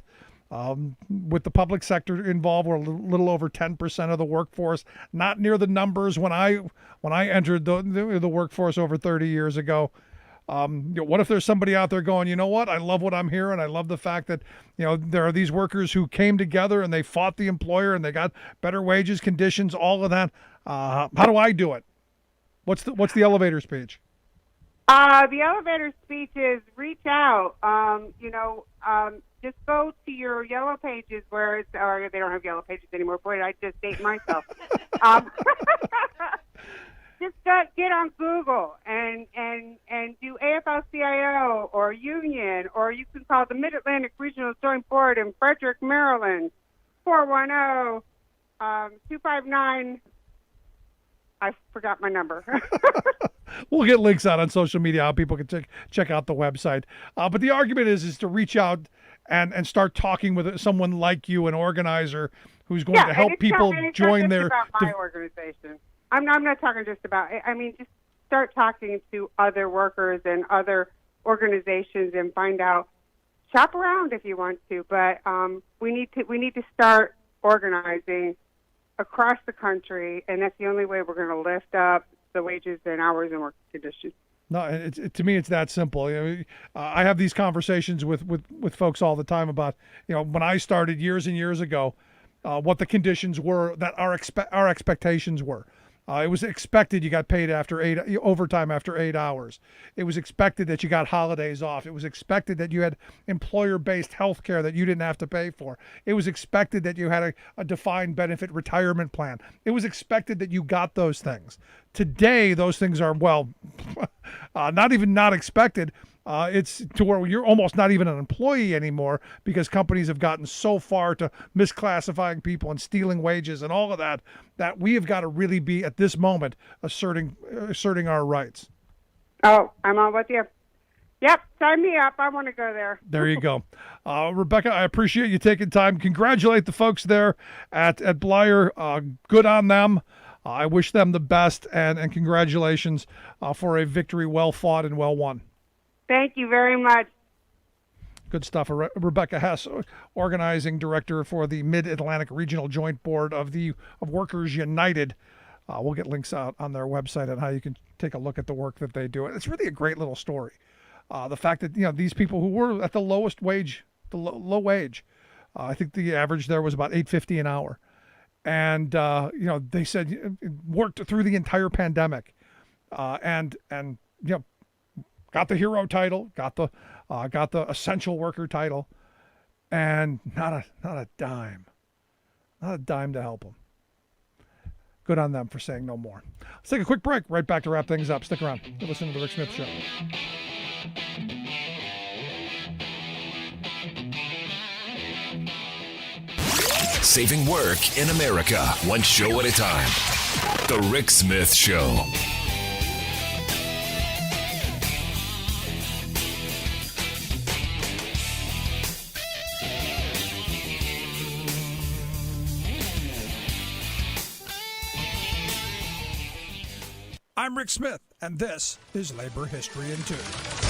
With the public sector involved, we're a little over 10% of the workforce. Not near the numbers when I entered the workforce over 30 years ago. What if there's somebody out there going, you know what? I love what I'm hearing. I love the fact that, there are these workers who came together and they fought the employer and they got better wages, conditions, all of that. How do I do it? What's the elevator speech? The elevator speech is reach out. Just go to your yellow pages or they don't have yellow pages anymore. Boy, I just date myself. Just get on Google and do AFL-CIO or union, or you can call the Mid-Atlantic Regional Joint Board in Frederick, Maryland, 410-259. I forgot my number. We'll get links out on social media how people can check out the website. But the argument is to reach out and start talking with someone like you, an organizer who's going to help people join their. About my organization. I'm not talking just about. I mean, just start talking to other workers and other organizations and find out. Shop around if you want to, but we need to start organizing across the country, and that's the only way we're going to lift up the wages and hours and work conditions. No, to me, it's that simple. I have these conversations with folks all the time about, when I started years and years ago, what the conditions were that our expectations were. It was expected you got paid overtime after 8 hours. It was expected that you got holidays off. It was expected that you had employer-based health care that you didn't have to pay for. It was expected that you had a defined benefit retirement plan. It was expected that you got those things. Today, those things are, not expected. It's to where you're almost not even an employee anymore because companies have gotten so far to misclassifying people and stealing wages and all of that we have got to really be at this moment asserting our rights. Oh, I'm on with you. Yep, sign me up. I want to go there. There you go. Rebecca, I appreciate you taking time. Congratulate the folks there at Bleier. Good on them. I wish them the best and congratulations for a victory well fought and well won. Thank you very much. Good stuff. Rebecca Hess, organizing director for the Mid-Atlantic Regional Joint Board of Workers United. We'll get links out on their website on how you can take a look at the work that they do. It's really a great little story. The fact that these people who were at the lowest wage, low wage, I think the average there was about $8.50 an hour, and they said worked through the entire pandemic, and got the hero title, got the essential worker title, and not a dime to help them. Good on them for saying no more. Let's take a quick break. Right back to wrap things up. Stick around. You're listening to the Rick Smith Show. Saving work in America, one show at a time. The Rick Smith Show. I'm Rick Smith, and this is Labor History in 2.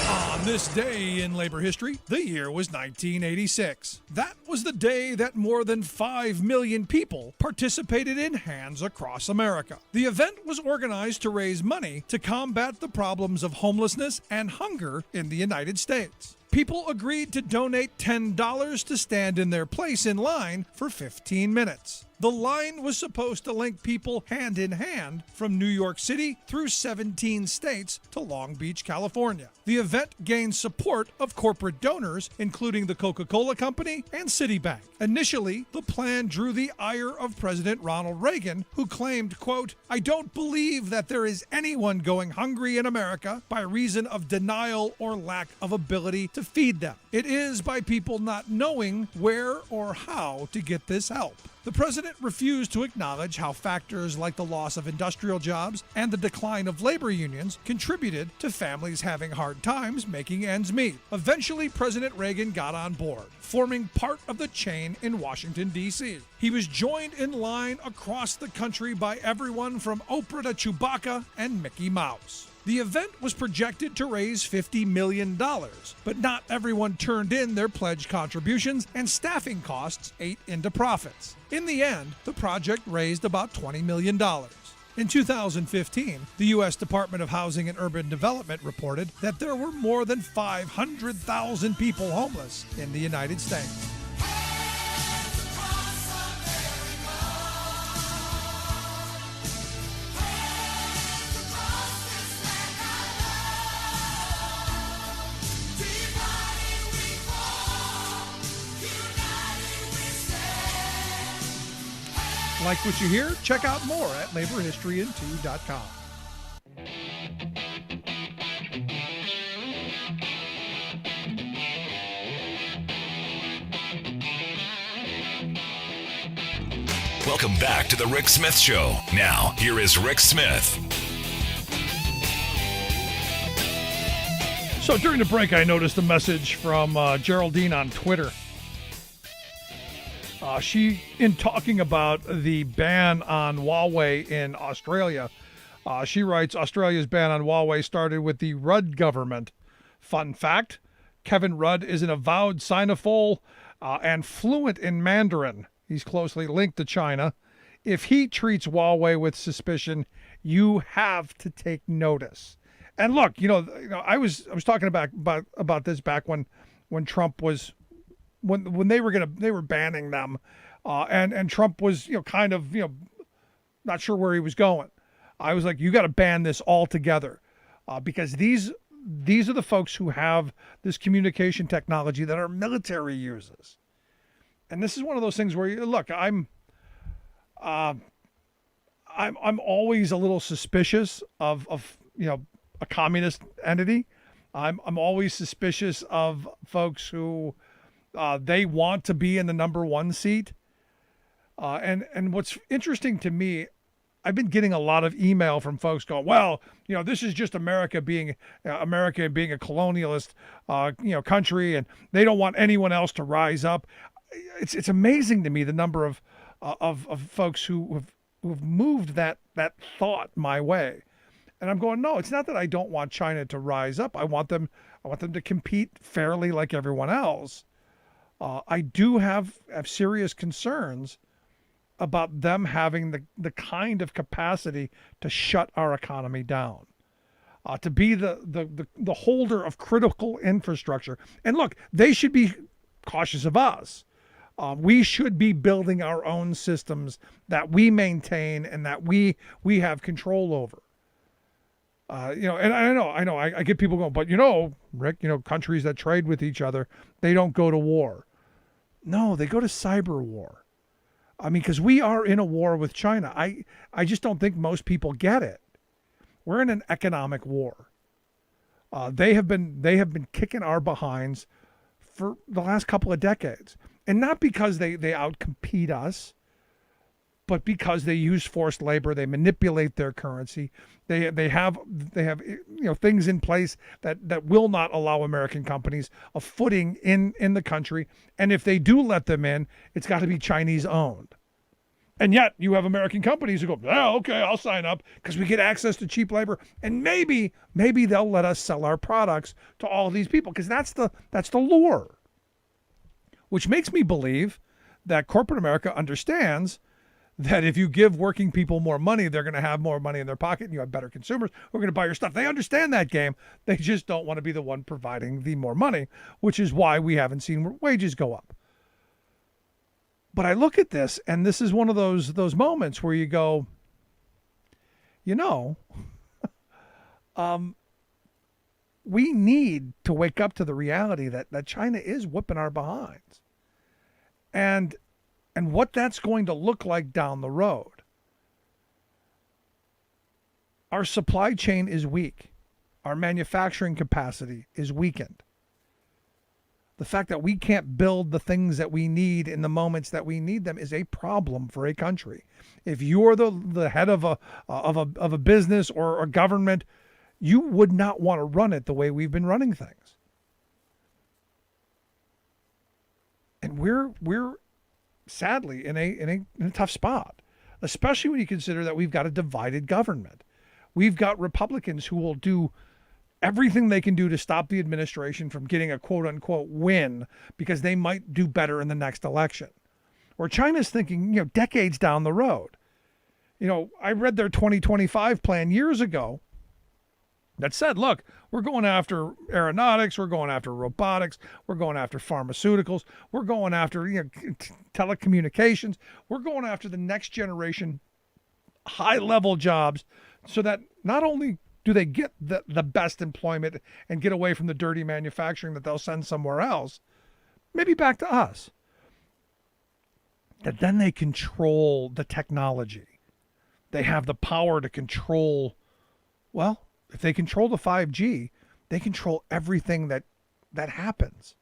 On this day in labor history, the year was 1986. That was the day that more than 5 million people participated in Hands Across America. The event was organized to raise money to combat the problems of homelessness and hunger in the United States. People agreed to donate $10 to stand in their place in line for 15 minutes. The line was supposed to link people hand in hand from New York City through 17 states to Long Beach, California. The event gained support of corporate donors, including the Coca-Cola Company and Citibank. Initially, the plan drew the ire of President Ronald Reagan, who claimed, quote, "I don't believe that there is anyone going hungry in America by reason of denial or lack of ability to feed them. It is by people not knowing where or how to get this help." The president refused to acknowledge how factors like the loss of industrial jobs and the decline of labor unions contributed to families having hard times making ends meet. Eventually, President Reagan got on board, forming part of the chain in Washington, D.C. He was joined in line across the country by everyone from Oprah to Chewbacca and Mickey Mouse. The event was projected to raise $50 million, but not everyone turned in their pledged contributions, and staffing costs ate into profits. In the end, the project raised about $20 million. In 2015, the U.S. Department of Housing and Urban Development reported that there were more than 500,000 people homeless in the United States. Like what you hear? Check out more at laborhistoryin2.com. Welcome back to the Rick Smith Show. Now, here is Rick Smith. So during the break, I noticed a message from Geraldine on Twitter. She, in talking about the ban on Huawei in Australia, she writes, Australia's ban on Huawei started with the Rudd government. Fun fact, Kevin Rudd is an avowed Sinophile and fluent in Mandarin. He's closely linked to China. If he treats Huawei with suspicion, you have to take notice. And look, I was talking about this back when Trump was when they were banning them, and Trump was not sure where he was going. I was like, you got to ban this altogether, because these are the folks who have this communication technology that our military uses, and this is one of those things where I'm always a little suspicious of a communist entity. I'm always suspicious of folks who they want to be in the number one seat. And what's interesting to me, I've been getting a lot of email from folks going, well, this is just America being a colonialist, country, and they don't want anyone else to rise up. It's amazing to me the number of folks who have moved that thought my way. And I'm going, no, it's not that I don't want China to rise up. I want them to compete fairly like everyone else. I do have serious concerns about them having the kind of capacity to shut our economy down, to be the holder of critical infrastructure. And look, they should be cautious of us. We should be building our own systems that we maintain and that we have control over. And I know, I get people going, but Rick, countries that trade with each other, they don't go to war. No, they go to cyber war. I mean, because we are in a war with China. I just don't think most people get it. We're in an economic war. They have been kicking our behinds for the last couple of decades, and not because they outcompete us, but because they use forced labor, they manipulate their currency. They have things in place that will not allow American companies a footing in the country. And if they do let them in, it's got to be Chinese owned. And yet you have American companies who go, oh, okay, I'll sign up because we get access to cheap labor, and maybe they'll let us sell our products to all of these people, because that's the lure. Which makes me believe that corporate America understands that if you give working people more money, they're going to have more money in their pocket, and you have better consumers who are going to buy your stuff. They understand that game. They just don't want to be the one providing the more money, which is why we haven't seen wages go up. But I look at this, and this is one of those moments where you go, we need to wake up to the reality that China is whipping our behinds. And what that's going to look like down the road. Our supply chain is weak. Our manufacturing capacity is weakened. The fact that we can't build the things that we need in the moments that we need them is a problem for a country. If you're the head of a business or a government, you would not want to run it the way we've been running things. And we're sadly in a tough spot, especially when you consider that we've got a divided government. We've got Republicans who will do everything they can do to stop the administration from getting a quote unquote win because they might do better in the next election. Or China's thinking, decades down the road. I read their 2025 plan years ago that said, look, we're going after aeronautics, we're going after robotics, we're going after pharmaceuticals, we're going after telecommunications, we're going after the next generation high-level jobs, so that not only do they get the best employment and get away from the dirty manufacturing that they'll send somewhere else, maybe back to us, that then they control the technology. They have the power to control, if they control the 5G, they control everything that happens.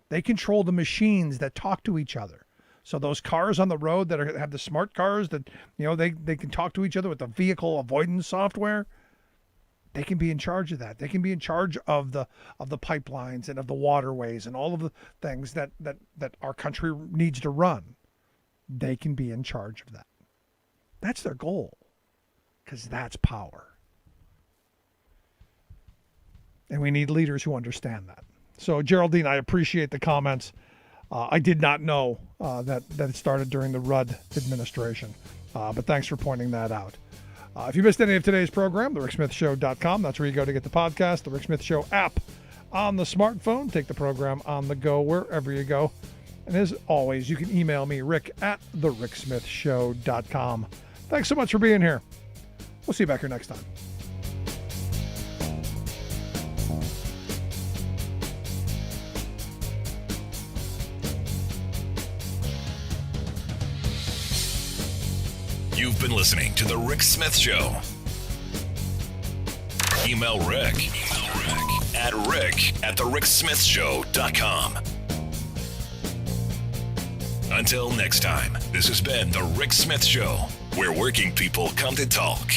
They control the machines that talk to each other. So those cars on the road that have the smart cars that, they can talk to each other with the vehicle avoidance software, They can be in charge of that. They can be in charge of the pipelines and of the waterways and all of the things that our country needs to run. They can be in charge of that. That's their goal, because that's power. And we need leaders who understand that. So, Geraldine, I appreciate the comments. I did not know that it started during the Rudd administration, but thanks for pointing that out. If you missed any of today's program, thericksmithshow.com. That's where you go to get the podcast, the Rick Smith Show app on the smartphone. Take the program on the go wherever you go. And as always, you can email me, rick@thericksmithshow.com. Thanks so much for being here. We'll see you back here next time. You've been listening to The Rick Smith Show. Email Rick at rick@thericksmithshow.com. Until next time, this has been The Rick Smith Show, where working people come to talk.